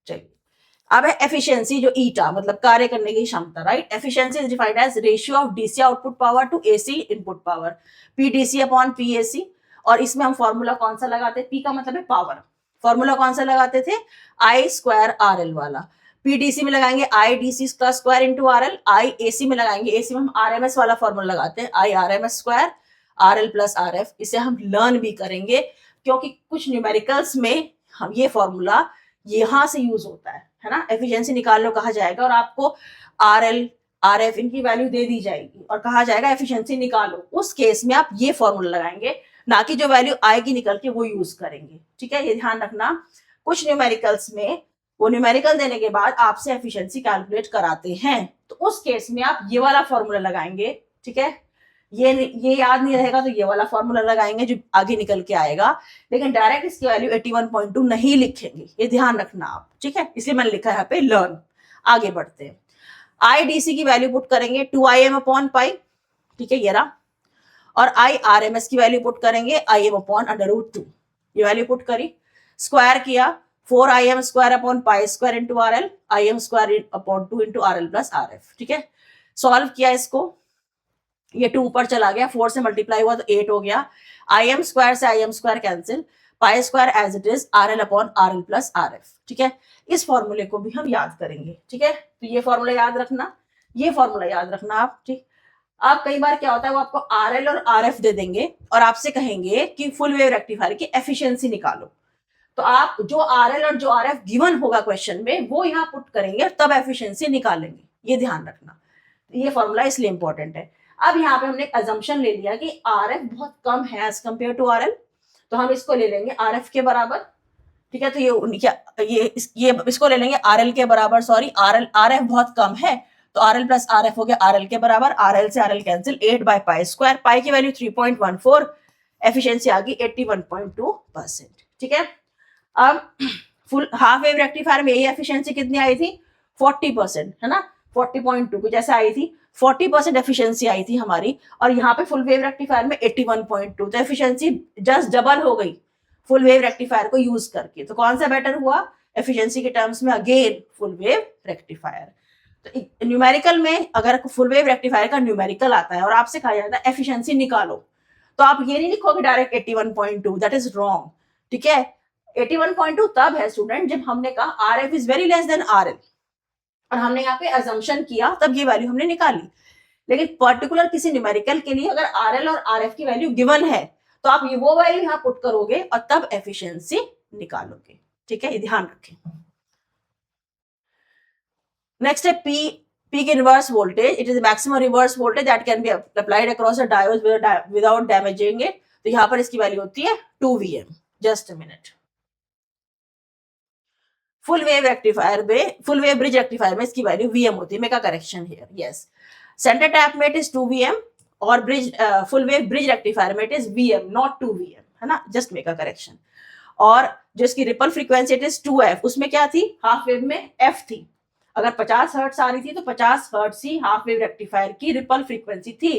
चलिए, अब है एफिशिएंसी, जो ईटा मतलब कार्य करने की क्षमता, right. Efficiency is defined as ratio of DC output power to AC input power, PDC upon PAC, और इसमें हम फॉर्मूला कौन सा लगाते हैं, P का मतलब है पावर, फॉर्मूला कौन सा लगाते थे, I²RL वाला, PDC में लगाएंगे IDC का स्क्वायर इंटू RL, IAC में लगाएंगे, AC में हम RMS वाला फॉर्मूला लगाते हैं, IRMS² RL प्लस RF, इसे हम लर्न भी करेंगे, क्योंकि कुछ न्यूमेरिकल्स में हम ये फॉर्मूला यहां से यूज होता है ना, एफिशिएंसी निकाल लो कहा जाएगा, और आपको RL RF इनकी वैल्यू दे दी जाएगी, और कहा जाएगा एफिशिएंसी निकालो, उस केस में आप ये फॉर्मूला लगाएंगे, ना कि जो वैल्यू आएगी निकल के वो यूज करेंगे, ठीक है, ये ध्यान रखना। कुछ न्यूमेरिकल्स में वो न्यूमेरिकल देने के बाद आपसे एफिशिएंसी कैलकुलेट कराते हैं, तो उस केस में आप ये वाला फॉर्मूला लगाएंगे, ठीक है, ये याद नहीं रहेगा तो ये वाला फॉर्मूला लगाएंगे जो आगे निकल के आएगा, लेकिन डायरेक्ट इसकी वैल्यू 81.2 नहीं लिखेंगे, ये ध्यान रखना आप, ठीक है, इसलिए मैंने लिखा है यहाँ पे लर्न। आगे बढ़ते हैं, IDC की वैल्यू पुट करेंगे 2IM अपॉन पाई, ठीक है, ये रहा, और IRMS की वैल्यू पुट करेंगे IM अपॉन अंडर रूट 2, ये वैल्यू पुट करी, स्क्वायर किया, 4IM² upon pi square into RL, IM² upon 2 into RL plus RF, ठीक है, सॉल्व किया इसको, ये 2 ऊपर चला गया, 4 से मल्टीप्लाई हुआ तो 8 हो गया, IM² से IM² cancel, pi square as it is RL upon RL plus RF, ठीक है। इस फॉर्मूले को भी हम याद करेंगे, ठीक है, तो ये फॉर्मूला याद रखना, ये फॉर्मूला याद रखना आप, ठीक। आप कई बार क्या होता है, वो आपको RL और RF दे देंगे और आपसे कहेंगे कि फुल वेव रेक्टिफायर की एफिशिएंसी निकालो, तो आप जो RL और जो RF गिवन होगा क्वेश्चन में वो यहाँ पुट करेंगे और तब एफिशिएंसी निकालेंगे, ये ध्यान रखना, ये फॉर्मूला इसलिए इंपॉर्टेंट है। अब यहाँ पे हमने एक अजम्पशन ले लिया कि RF बहुत कम है एज कंपेयर टू RL, तो हम इसको ले लेंगे RF के बराबर, ठीक है, तो ये इसको ले लेंगे RL के बराबर, सॉरी RF बहुत कम है, तो RL प्लस RF हो गया RL के बराबर, RL से RL cancel, 8 by pi square, pi की वैल्यू 3.14, एफिशिएंसी आ गई 81.2%, ठीक है। अब फुल हाफ वेव रेक्टिफायर में यही एफिशिएंसी कितनी आई थी, 40%, है ना, 40.2 कुछ ऐसा आई थी, 40% एफिशिएंसी आई थी हमारी, और यहाँ पे फुल वेव रेक्टिफायर में 81.2, तो एफिशिएंसी जस्ट डबल हो गई फुल वेव रेक्टिफायर को यूज करके, तो कौन सा बेटर हुआ एफिशिएंसी के टर्म्स में, अगेन फुल वेव रेक्टिफायर। तो न्यूमेरिकल में अगर फुल वेव रेक्टिफायर का न्यूमेरिकल आता है और आपसे कहा जाता है एफिशिएंसी निकालो, तो आप ये नहीं लिखोगे डायरेक्ट 81.2, दैट इज रॉन्ग, ठीक है। 81.2 तब है स्टूडेंट जब हमने कहा RF is very less than RL, और हमने यहाँ पे अजम्पशन किया, तब ये वैल्यू हमने निकाली, लेकिन पर्टिकुलर किसी न्यूमेरिकल के लिए अगर RL और RF की वैल्यू गिवन है तो आप ये वो वैल्यू यहाँ पुट करोगे और तब एफिशिएंसी निकालोगे, ठीक है, ये ध्यान रखें। नेक्स्ट है P की reverse voltage, it is maximum reverse voltage that can be applied across a diode without damaging it, तो यहाँ पर इसकी वैल्यू होती है 2Vm, just a minute. Full wave rectifier में, फुल वेव ब्रिज रेक्टिफायर में इसकी वैल्यू Vm होती है, make a correction here, yes, centre tap में इट इज 2Vm, और bridge full wave bridge rectifier में it is Vm not 2Vm, है ना, जस्ट मेक अ करेक्शन। और जो इसकी ripple frequency it is 2f, उसमें क्या थी, हाफ वेव में f थी, अगर 50 हर्ट्ज आ रही थी तो 50 हर्ट्ज ही हाफ वेव रेक्टिफायर की रिपल फ्रीक्वेंसी थी,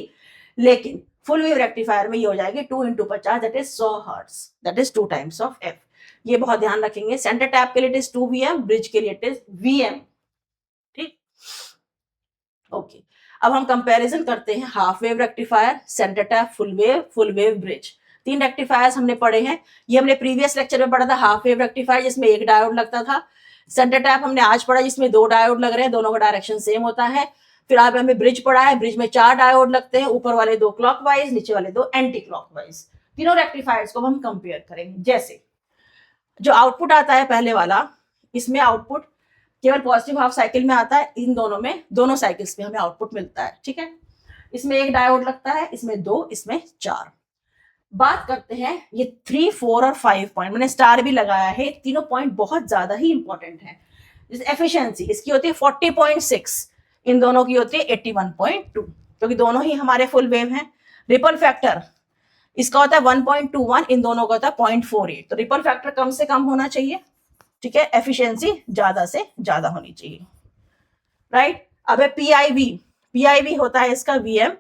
लेकिन फुल वेव रेक्टिफायर में ये हो जाएगी 2 into 50, that is 100 hertz, that is 2 times of F. ये बहुत ध्यान रखेंगे। सेंटर टैप के लिए इट इज 2 वीएम, ब्रिज के लिए इट इज वीएम। ठीक, ओके। अब हम कंपैरिजन करते हैं half wave rectifier, centre tap, full wave bridge. 3 rectifiers हमने पढ़े हैं। ये हमने प्रीवियस लेक्चर में पढ़ा था हाफ वेव रेक्टिफायर जिसमें 1 डायोड लगता था। सेंटर टैप हमने आज पढ़ा जिसमें 2 डायोड लग रहे हैं, दोनों का डायरेक्शन सेम होता है। फिर आप हमें ब्रिज पढ़ा है, ब्रिज में 4 डायोड लगते हैं, ऊपर वाले 2 क्लॉकवाइज, नीचे वाले 2 एंटी क्लॉकवाइज। तीनों रेक्टिफायर्स को हम कंपेयर करेंगे। जैसे जो आउटपुट आता है पहले वाला, इसमें आउटपुट केवल पॉजिटिव हाफ साइकिल में आता है, इन दोनों में, दोनों साइकिल्स में हमें आउटपुट मिलता है। ठीक है, इसमें 1 डायोड लगता है, इसमें 2, इसमें 4। बात करते हैं ये 3, 4 और 5 पॉइंट, मैंने स्टार भी लगाया है, तीनों पॉइंट बहुत ज्यादा ही इंपॉर्टेंट है। जैसे एफिशिएंसी इसकी होती है 40.6, इन दोनों की होती है 81.2, क्योंकि दोनों ही हमारे फुल वेव हैं। रिपल फैक्टर इसका होता है 1.21, इन दोनों का होता है 0.48, तो रिपल फैक्टर कम से कम होना चाहिए। ठीक है, एफिशिएंसी ज्यादा से ज्यादा होनी चाहिए, राइट। अब है पीआईवी होता है इसका वीएम,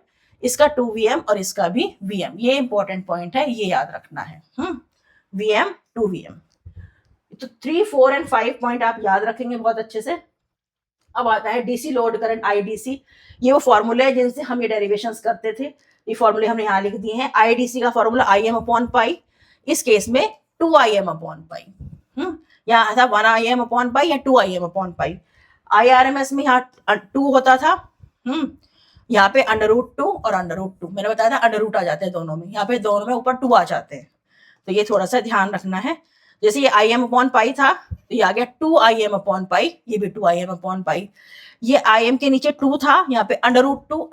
इसका 2 वीएम और इसका भी वीएम। ये इंपॉर्टेंट पॉइंट है, ये याद रखना है। वीएम 2 वीएम, तो 3, 4 एंड 5 पॉइंट आप याद रखेंगे बहुत अच्छे से। अब आता है डीसी लोड करंट, आईडीसी। ये वो फॉर्मूले है जिनसे हम ये डेरिवेशंस करते थे, ये फॉर्मूले हमने यहाँ लिख दिए हैं। आईडीसी का फॉर्मूला IM अपॉन पाई, इस केस में 2IM अपॉन पाई। यहाँ था 1IM अपॉन पाई या 2IM अपॉन पाई। IRMS में यहाँ 2 होता था, यहाँ पे √2 और √2, मैंने बताया था अंडर आ जाते हैं दोनों में, यहाँ पे दोनों में ऊपर 2 आ जाते हैं, तो ये थोड़ा सा ध्यान रखना है। जैसे ये IM अपॉन पाई था, तो ये आ गया 2IM अपॉन पाई, ये भी 2IM अपॉन पाई। ये IM के नीचे 2 था, यहाँ पे √2,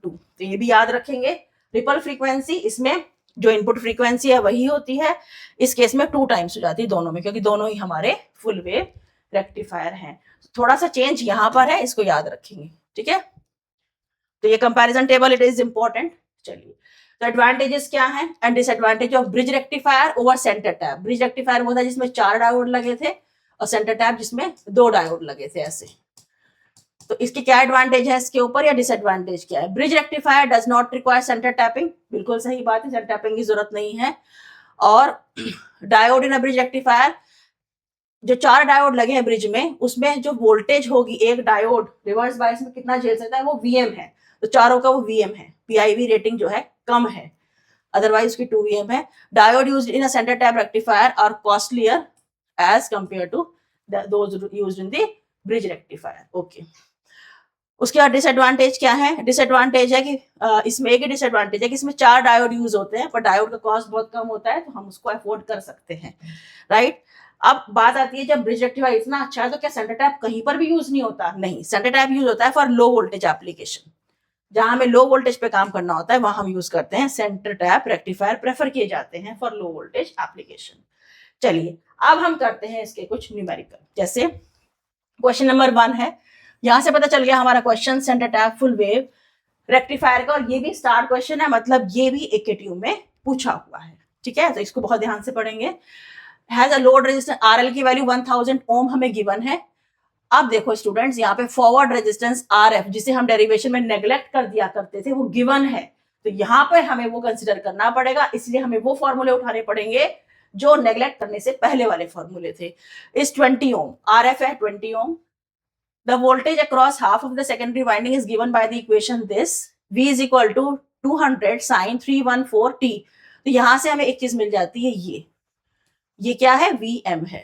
तो ये भी याद रखेंगे। रिपल फ्रीक्वेंसी, इसमें जो इनपुट फ्रीक्वेंसी है वही होती है, इस केस में 2 टाइम्स हो जाती है दोनों में, क्योंकि दोनों ही हमारे फुल वेव रेक्टिफायर हैं। थोड़ा सा चेंज यहाँ पर है, इसको याद रखेंगे। ठीक है, तो ये comparison table it is important. चलिए, तो एडवांटेजेस क्या है and disadvantage of bridge rectifier over centre tap. Bridge rectifier वो था जिसमें 4 डायोड लगे थे, और सेंटर टैप जिसमें 2 डायोड लगे थे, ऐसे। तो इसके क्या एडवांटेज है इसके ऊपर, या डिसएडवांटेज क्या है। Bridge rectifier does not require centre tapping, बिल्कुल सही बात है, सेंटर टैपिंग की जरूरत नहीं है। और diode in a bridge rectifier, जो 4 डायोड लगे हैं ब्रिज में, उसमें जो वोल्टेज होगी, एक डायोड रिवर्स बायस में कितना झेल सकता है, वो वीएम है, तो चारों का वो वीएम है। पीआईवी रेटिंग जो है कम है, अदरवाइज उसकी 2 वीएम है। Diode used in a centre tap rectifier are costlier as compare to those used in the bridge rectifier. Okay, उसके बाद डिसएडवांटेज क्या है। डिसएडवांटेज है कि इसमें एक ही डिसएडवांटेज है कि इसमें 4 डायोड यूज होते हैं, पर डायोड का कॉस्ट बहुत कम होता है, तो हम उसको अफोर्ड कर सकते हैं, राइट। अब बात आती है, जब ब्रिज रेक्टिफायर इतना अच्छा है तो क्या सेंटर टैप कहीं पर भी यूज नहीं होता। नहीं, सेंटर टैप यूज होता है फॉर लो वोल्टेज एप्लीकेशन, जहां हमें लो वोल्टेज पे काम करना होता है वहां हम यूज करते हैं सेंटर टैप रेक्टिफायर, प्रेफर किए जाते हैं फॉर लो वोल्टेज एप्लीकेशन। चलिए, अब हम करते हैं इसके कुछ न्यूमेरिकल। जैसे क्वेश्चन नंबर 1 है, यहां से पता चल गया हमारा question centre tap full wave rectifier का, और ये भी स्टार क्वेश्चन है, मतलब ये भी AKTU में पूछा हुआ है। ठीक है, तो इसको बहुत ध्यान से पढ़ेंगे। Has a load resistance, RL की वैल्यू 1000 ओम हमें गिवन है। अब देखो स्टूडेंट्स, यहाँ पे फॉरवर्ड रेजिस्टेंस RF, जिसे हम डेरिवेशन में नेग्लेक्ट कर दिया करते थे, वो गिवन है, तो यहाँ पर हमें वो कंसिडर करना पड़ेगा, इसलिए हमें वो फॉर्मूले उठाने पड़ेंगे जो नेग्लेक्ट करने से पहले वाले फॉर्मूले थे। इस 20 ओम, RF है 20 ओम, the voltage across half of the secondary winding is given by the equation this, V is equal to 200 sin 314t। तो यहां से हमें एक चीज मिल जाती है, ये क्या है, VM है,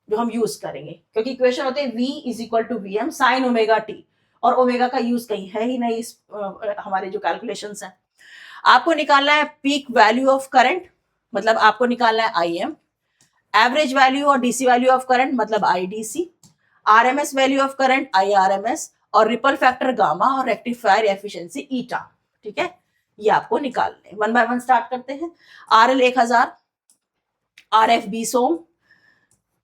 जो हम यूज करेंगे, क्योंकि इक्वेशन होते हैं V is equal to VM sin omega t, और ओमेगा का यूज कहीं है ही नहीं इस हमारे जो कैलकुलेशंस हैं। आपको निकालना है पीक वैल्यू ऑफ करंट, मतलब आपको निकालना है IM, एवरेज वैल्यू और DC वैल्यू ऑफ करंट मतलब IDC, RMS value of current IRMS, और रिपल फैक्टर गामा, और रेक्टिफायर एफिशिएंसी ईटा। ठीक है, ये आपको निकालने, 1 बाय 1 स्टार्ट करते हैं। RL 1000, RF 20 ओम,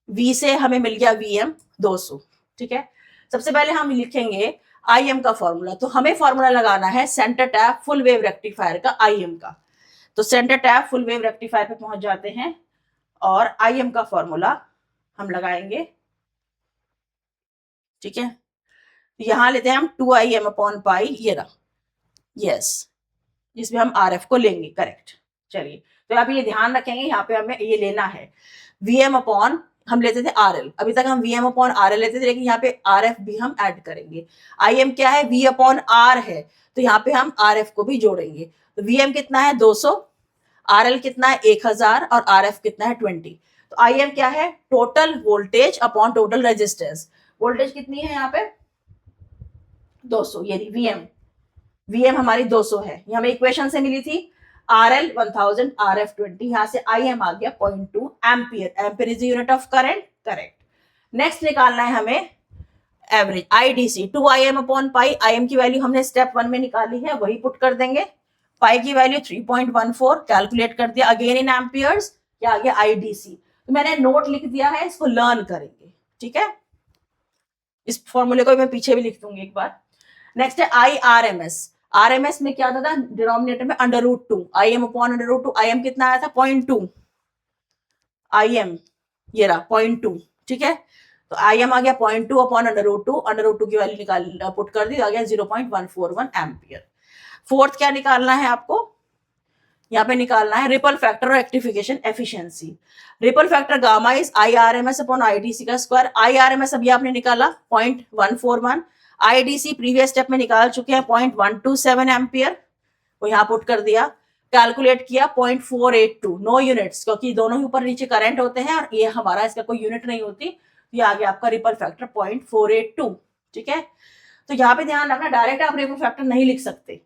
V से हमें मिल गया VM 200। ठीक है, सबसे पहले हम लिखेंगे IM का फॉर्मूला, तो हमें फॉर्मूला लगाना है centre tap full wave rectifier का IM का। तो centre tap full wave rectifier पे पहुंच जाते हैं, और IM का फॉर्मूला हम लगाएंगे। ठीक है, यहां लेते हैं हम 2IM अपॉन पाई, ये रहा, यस, जिसमें हम RF को लेंगे, करेक्ट। चलिए, तो आप ये ध्यान रखेंगे, यहाँ पे हमें ये लेना है Vm अपॉन, हम लेते थे RL, अभी तक हम Vm अपॉन RL लेते थे, लेकिन यहाँ पे RF भी हम ऐड करेंगे। Im क्या है, V अपॉन R है, तो यहाँ पे हम RF को भी जोड़ेंगे। तो Vm कितना है 200, RL कितना है 1000 और RF कितना है 20। तो Im क्या है, total voltage upon total resistance. Voltage कितनी है यहाँ पे 200, ये Vm हमारी 200 है, ये हमें इक्वेशन से मिली थी। RL 1000, RF 20, यहां से Im आ गया 0.2 ampere. Ampere is unit of current, correct. Next निकालना है हमें average IDC 2Im upon pi. Im की वैल्यू हमने स्टेप 1 में निकाली है, वही पुट कर देंगे। पाई की वैल्यू 3.14 कैलकुलेट कर दिया, अगेन इन एम्पियर्स, क्या आ गया IDC। तो मैंने नोट लिख दिया है, इसको लर्न करेंगे, ठीक है। इस फॉर्मूले को मैं पीछे भी लिख दूंगी एक बार। नेक्स्ट है IRMS। RMS में क्या आता था, डिनोमिनेटर में √2, Im अपॉन √2। Im कितना आया था 0.2, Im ये रहा 0.2, ठीक है। तो Im आ गया 0.2 अपॉन √2, √2 की वैल्यू निकाल पुट कर दी, आ गया 0.141 एम्पियर। फोर्थ क्या निकालना है आपको, यहाँ पे निकालना है रिपल फैक्टर और rectification efficiency. Ripple factor gamma is IRMS upon IDC का स्क्वायर। IRMS अभी आपने निकाला 0.141, IDC प्रीवियस स्टेप में निकाल चुके हैं 0.127 एम्पियर, वो यहाँ पुट कर दिया। कैलकुलेट किया 0.482, नो यूनिट्स, क्योंकि दोनों ही ऊपर नीचे करंट होते हैं और ये हमारा इसका कोई यूनिट नहीं होती। ये आ गया आपका रिपल फैक्टर 0.482, ठीक है। तो यहाँ पे ध्यान रखना, डायरेक्ट आप रिपल फैक्टर नहीं लिख सकते,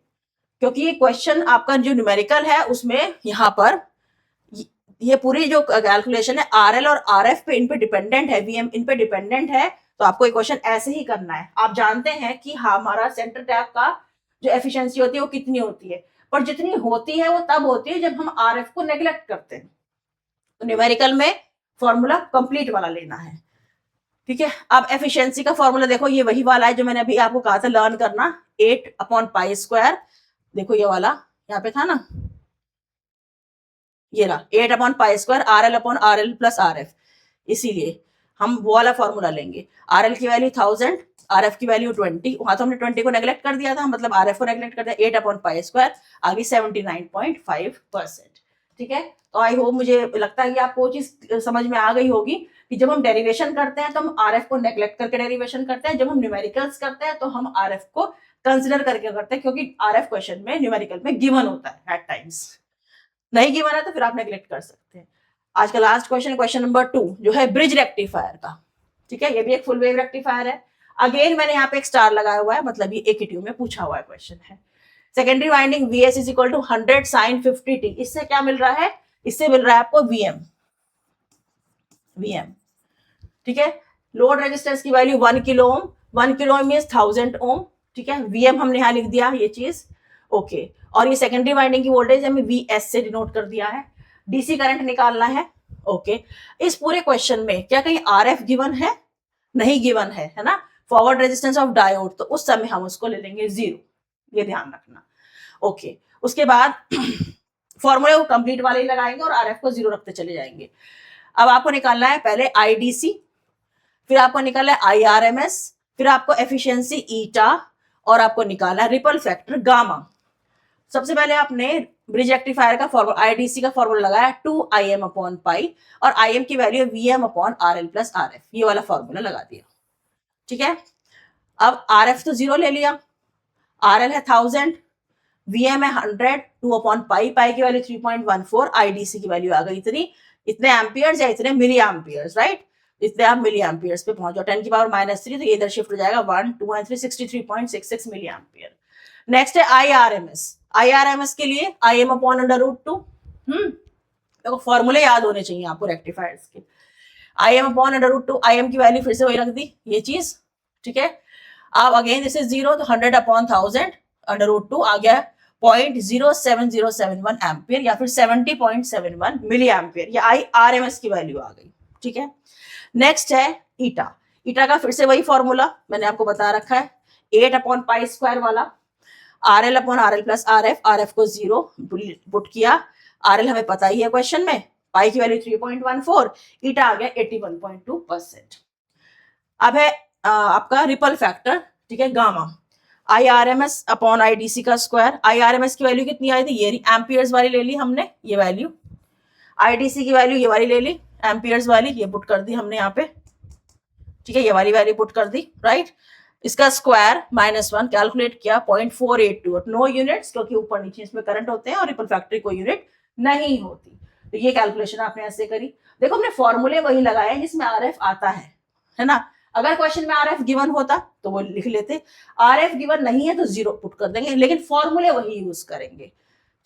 क्योंकि ये क्वेश्चन आपका जो न्यूमेरिकल है उसमें यहाँ पर ये पूरी जो कैलकुलेशन है RL और RF पे, इन पे डिपेंडेंट है, Vm इन पे डिपेंडेंट है। तो आपको ये क्वेश्चन ऐसे ही करना है। आप जानते हैं कि हमारा सेंटर टैप का जो एफिशिएंसी होती है वो कितनी होती है, पर जितनी होती है वो तब होती है जब हम RF को नेग्लेक्ट करते हैं। तो न्यूमेरिकल में फॉर्मूला कंप्लीट वाला लेना है, ठीक है। अब एफिशिएंसी का फॉर्मूला देखो, ये वही वाला है जो मैंने अभी आपको कहा था लर्न करना, 8 अपॉन पाई स्क्वायर। देखो ये वाला यहाँ पे था ना, ये रहा 8 upon pi square RL upon RL plus RF। इसीलिए हम वो वाला फॉर्मूला लेंगे। RL की वैल्यू 1000, RF की वैल्यू 20, वहां तो हमने 20 को नेग्लेक्ट कर दिया था, मतलब RF को नेग्लेक्ट कर दिया। 8 अपॉन पाई स्क्वायर आ गई 79.5%, ठीक है। तो आई होप, मुझे लगता है कि आपको वो चीज समझ में आ गई होगी कि जब हम डेरिवेशन करते हैं तो हम RF को नेग्लेक्ट करके डेरिवेशन करते हैं, जब हम न्यूमेरिकल्स करते हैं तो हम RF को कंसिडर करके करते हैं, क्योंकि RF क्वेश्चन में न्यूमेरिकल में गिवन होता है एट टाइम्स। नहीं गिवन है तो फिर आप नेग्लेक्ट कर सकते हैं। आज का लास्ट क्वेश्चन, क्वेश्चन नंबर 2, जो है ब्रिज रेक्टिफायर का, ठीक है। ये भी एक फुल वेव रेक्टिफायर है। अगेन मैंने यहाँ पे एक स्टार लगाया हुआ है, मतलब ये AKTU में पूछा हुआ है क्वेश्चन है। Secondary winding VS is equal to 100 sin 50t। इससे क्या मिल रहा है, इससे मिल रहा है आपको Vm, ठीक है। लोड रेजिस्टेंस की value 1 kilo ohm, 1 kilo ohm means 1000 ओम, ठीक है। Vm हमने यहाँ लिख दिया ये चीज, ओके। और ये सेकेंडरी वाइंडिंग की वोल्टेज हमें VS से डिनोट कर दिया है। DC करंट निकालना है, ओके। इस पूरे क्वेश्चन में क्या कहीं RF गिवन है, नहीं गिवन है ना। फॉरवर्ड रेजिस्टेंस ऑफ डायोड, तो उस समय हम उसको ले लेंगे 0, ये ध्यान रखना, ओके। उसके बाद फॉर्मूले को कंप्लीट वाले ही लगाएंगे और RF को 0 रखते चले जाएंगे। अब आपको निकालना है पहले IDC, फिर आपको निकालना है IRMS, फिर आपको एफिशिएंसी ईटा, और आपको निकालना है रिपल फैक्टर गामा। सबसे पहले आपने ब्रिज रेक्टिफायर का फॉर्मूला, IDC का फॉर्मूला लगाया 2Im अपॉन पाई, और Im की value Vm upon RL plus RF, ये वाला फॉर्मूला लगा दिया, ठीक है। अब RF तो 0 ले लिया, RL है 1000, Vm है 100, 2 अपॉन पाई, पाई की वैल्यू 3.14, IDC की वैल्यू आ गई इतने एम्पियर्स या इतने मिली एम्पियर्स, राइट। इतने आप मिली एम्पियर्स पे पहुंच जाओ, 10 की पावर -3, तो ये इधर शिफ्ट हो जाएगा 1, 2 and 3, 63.66 मिली एम्पियर। नेक्स्ट है IRMS के लिए Im अपॉन √2, देखो फॉर्मूले याद होने चाहिए आपको रेक्टिफायर्स के। Im अपॉन √2, Im की वैल्यू फिर से वही रख दी, ये चीज, ठीक है। अब अगेन दिस इज 0, तो 100 अपॉन 1000 √2 आ गया 0.07071 एम्पियर, या फिर 70.71 मिली एम्पियर, या IRMS की वैल्यू आ गई, ठीक है। नेक्स्ट है ईटा का फिर से वही फॉर्मूला मैंने आपको बता रखा है, 8 अपॉन पाई स्क्वायर वाला, RL upon RL plus RF को 0 पुट किया। RL हमें पता ही है क्वेश्चन में, पाई की वैल्यू 3.14, ईटा आ गया 81.2%। अब है आपका रिपल फैक्टर, ठीक है, गामा। IRMS अपॉन IDC का स्क्वायर। IRMS की वैल्यू कितनी आई थी, ये एम्पियर्स वाली ले ली हमने, ये वैल्यू। IDC की वैल्यू ये वाली ले ली, एम्पियर्स वाली, ये पुट कर दी हमने यहाँ पे, ठीक है, ये वाली वैल्यू पुट कर दी, राइट। इसका स्क्वायर -1 कैलकुलेट किया 0.482, नो यूनिट्स क्योंकि ऊपर नीचे इसमें करंट होते हैं और रिपल फैक्टर कोई यूनिट नहीं होती। तो ये कैलकुलेशन आपने ऐसे करी। देखो हमने फॉर्मूले वही लगाए जिसमें RF आता है ना। अगर क्वेश्चन में RF गिवन होता तो वो लिख लेते, RF गिवन नहीं है तो 0 पुट कर देंगे, लेकिन फॉर्मूले वही यूज करेंगे,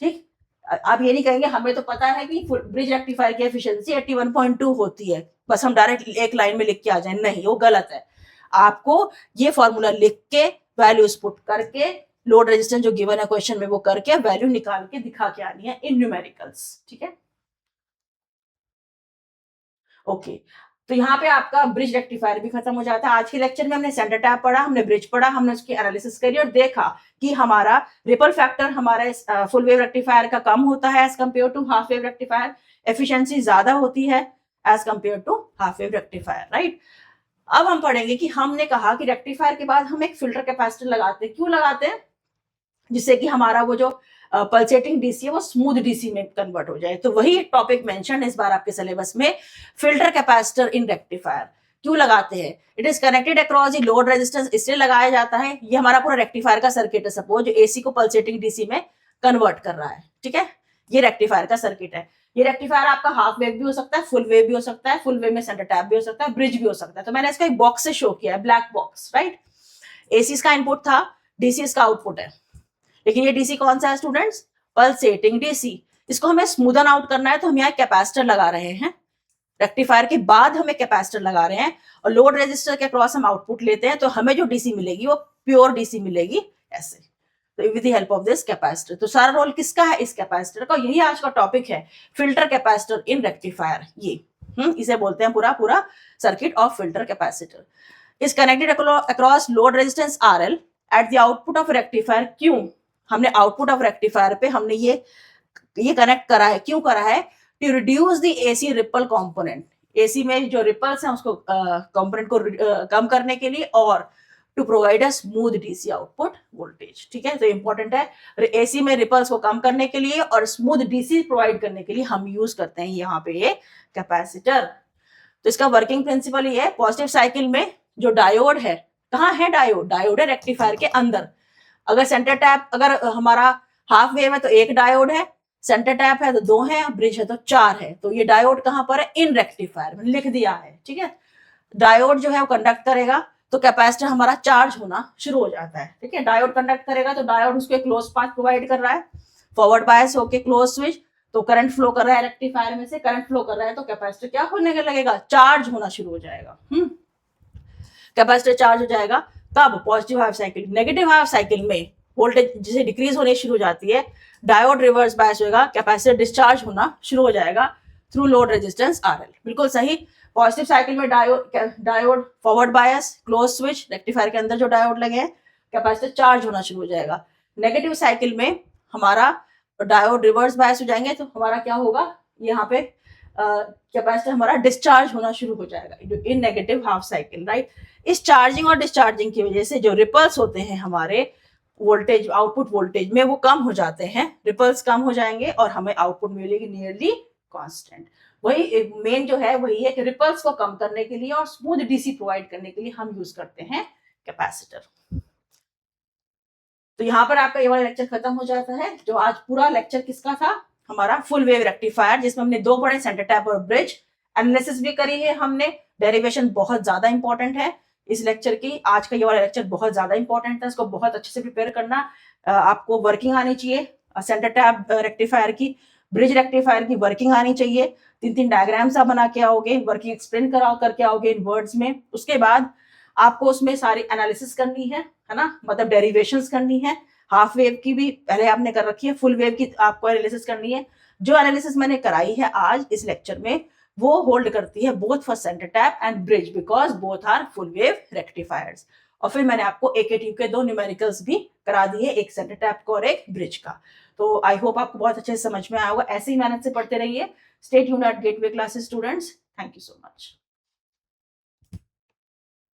ठीक। आप ये नहीं कहेंगे हमें तो पता है कि ब्रिज रेक्टिफायर की एफिशिएंसी 81.2 होती है, बस हम डायरेक्ट एक लाइन में लिख के आ जाए, नहीं, वो गलत है। आपको ये फॉर्मूला लिख के वैल्यूज पुट करके लोड रेजिस्टेंस जो गिवन है क्वेश्चन में वो करके वैल्यू निकाल के दिखा के आनी है इन न्यूमेरिकल्स, ठीक है। ओके, तो यहाँ पे आपका ब्रिज रेक्टिफायर भी खत्म हो जाता है। आज के लेक्चर में हमने सेंटर टैप पढ़ा, हमने ब्रिज पढ़ा, हमने उसकी एनालिसिस करी और देखा कि हमारा रिपल फैक्टर हमारे फुल वेव रेक्टिफायर का कम होता है as compare to half wave rectifier, efficiency ज्यादा होती है as compare to half wave rectifier, right. अब हम पढ़ेंगे कि हमने कहा कि रेक्टिफायर के बाद हम एक फिल्टर कैपेसिटर लगाते हैं, क्यों लगाते हैं, जिससे कि हमारा वो जो पल्सेटिंग डीसी है वो स्मूथ डीसी में कन्वर्ट हो जाए। तो वही टॉपिक मेंशन है इस बार आपके सिलेबस में, फिल्टर कैपेसिटर इन रेक्टिफायर। क्यों लगाते हैं, it is connected across the load resistance, इसलिए लगाया जाता है। ये हमारा पूरा रेक्टिफायर का सर्किट है, सपोज जो एसी को पल्सेटिंग डीसी में कन्वर्ट कर रहा है, ठीक है, ये रेक्टिफायर का सर्किट है। ये रेक्टिफायर आपका हाफ वेव भी हो सकता है, फुल वेव भी हो सकता है, फुल वेव में सेंटर टैप भी हो सकता है, ब्रिज भी हो सकता है। तो मैंने इसको एक बॉक्स से शो किया है, ब्लैक बॉक्स, राइट। एसी का इनपुट था, डीसी का आउटपुट है, लेकिन ये डीसी कौन सा है स्टूडेंट्स, पल्सेटिंग डीसी। इसको हमें स्मूदन आउट करना है तो हम यहाँ कैपेसिटर लगा रहे हैं, रेक्टिफायर के बाद हमें कैपेसिटर लगा रहे हैं और लोड रेजिस्टर के अक्रॉस हम आउटपुट लेते हैं, तो हमें जो डीसी मिलेगी वो प्योर डीसी मिलेगी ऐसे, तो with the help of this capacitor. तो सारा रोल किसका है, इस कैपेसिटर का। यही आज का टॉपिक है, फिल्टर कैपेसिटर इन रेक्टिफायर। ये इसे बोलते हैं पूरा पूरा circuit of filter capacitor is connected across load resistance RL at the output of rectifier. क्यों हमने आउटपुट ऑफ रेक्टिफायर पे हमने ये कनेक्ट करा है, क्यों करा है, to reduce the AC ripple component, AC में जो रिपल्स हैं उसको कंपोनेंट को कम करने के लिए, और to provide a smooth DC output voltage, ठीक है। तो इंपॉर्टेंट है, एसी में रिपल्स को कम करने के लिए और स्मूथ डीसी प्रोवाइड करने के लिए हम यूज करते हैं यहाँ पे ये कैपेसिटर। तो इसका वर्किंग प्रिंसिपल ये है, पॉजिटिव साइकिल में जो डायोड है, कहाँ है डायोड, डायोड है रेक्टिफायर के अंदर। अगर सेंटर टैप, अगर हमारा हाफ वेव है तो एक डायोड है, सेंटर टैप है तो 2 है, ब्रिज है तो 4 है। तो ये डायोड कहां पर है, इन रेक्टिफायर में लिख दिया है, ठीक है। डायोड जो है वो कंडक्ट करेगा तो कैपेसिटर हमारा चार्ज होना शुरू हो जाता है, ठीक है। डायोड कंडक्ट करेगा तो डायोड उसको एक क्लोज पाथ प्रोवाइड कर रहा है, फॉरवर्ड बायस होके क्लोज स्विच, तो करंट फ्लो कर रहा है रेक्टिफायर में से, करंट फ्लो कर रहा है तो कैपेसिटर क्या होने लगेगा, चार्ज होना शुरू हो जाएगा। कैपेसिटर चार्ज हो जाएगा तब positive half cycle. Negative half cycle में वोल्टेज जैसे डिक्रीज होने शुरू हो जाती है, डायोड रिवर्स बायस होगा, कैपेसिटर डिस्चार्ज होना शुरू हो जाएगा थ्रू लोड रेजिस्टेंस RL। बिल्कुल सही। पॉजिटिव साइकिल में डायोड फॉरवर्ड बायस, क्लोज स्विच, रेक्टिफायर के अंदर जो डायोड लगे हैं, कैपेसिटर चार्ज होना शुरू हो जाएगा। नेगेटिव साइकिल में हमारा डायोड रिवर्स बायस हो जाएंगे तो हमारा क्या होगा, यहाँ पे कैपेसिटर हमारा डिस्चार्ज होना शुरू हो जाएगा इन नेगेटिव हाफ साइकिल, राइट। इस चार्जिंग और डिस्चार्जिंग की वजह से जो रिपल्स होते हैं हमारे वोल्टेज, आउटपुट वोल्टेज में, वो कम हो जाते हैं, रिपल्स कम हो जाएंगे और हमें आउटपुट मिलेगी नियरली कांस्टेंट। वही मेन जो है वही है कि रिपल्स को कम करने के लिए और स्मूथ डीसी प्रोवाइड करने के लिए हम यूज करते हैं कैपेसिटर। तो यहाँ पर आपका ये वाला लेक्चर खत्म हो जाता है। जो आज पूरा लेक्चर किसका था, हमारा फुल वेव रेक्टिफायर, जिसमें हमने 2 बड़े सेंटर टैप और ब्रिज एनालिसिस भी करी है हमने। डेरिवेशन बहुत ज्यादा इंपॉर्टेंट है इस लेक्चर की, आज का ये वाला लेक्चर बहुत ज्यादा इंपॉर्टेंट है, इसको बहुत अच्छे से प्रिपेयर करना। आपको वर्किंग आनी चाहिए सेंटर टैप रेक्टिफायर की, ब्रिज रेक्टिफायर की वर्किंग आनी चाहिए। 3 डायग्राम्स आप बना के आओगे, वर्किंग एक्सप्लेन करके आओगे इन वर्ड्स में। उसके बाद आपको उसमें सारी एनालिसिस करनी है ना, मतलब डेरिवेशंस करनी है। हाफ वेव की भी पहले आपने कर रखी है, फुल वेव की आपको एनालिसिस करनी है। जो एनालिसिस मैंने कराई है आज इस लेक्चर में वो होल्ड करती है both for centre tap and bridge, because both are full wave rectifiers. और फिर मैंने आपको एक के 2 न्यूमेरिकल्स भी करा दिए, एक सेंटर टैप का और एक ब्रिज का। तो आई होप आपको बहुत अच्छे से समझ में आया होगा। ऐसे ही मेहनत से पढ़ते रहिए। Stay tuned at Gateway Classes students. Thank you so much.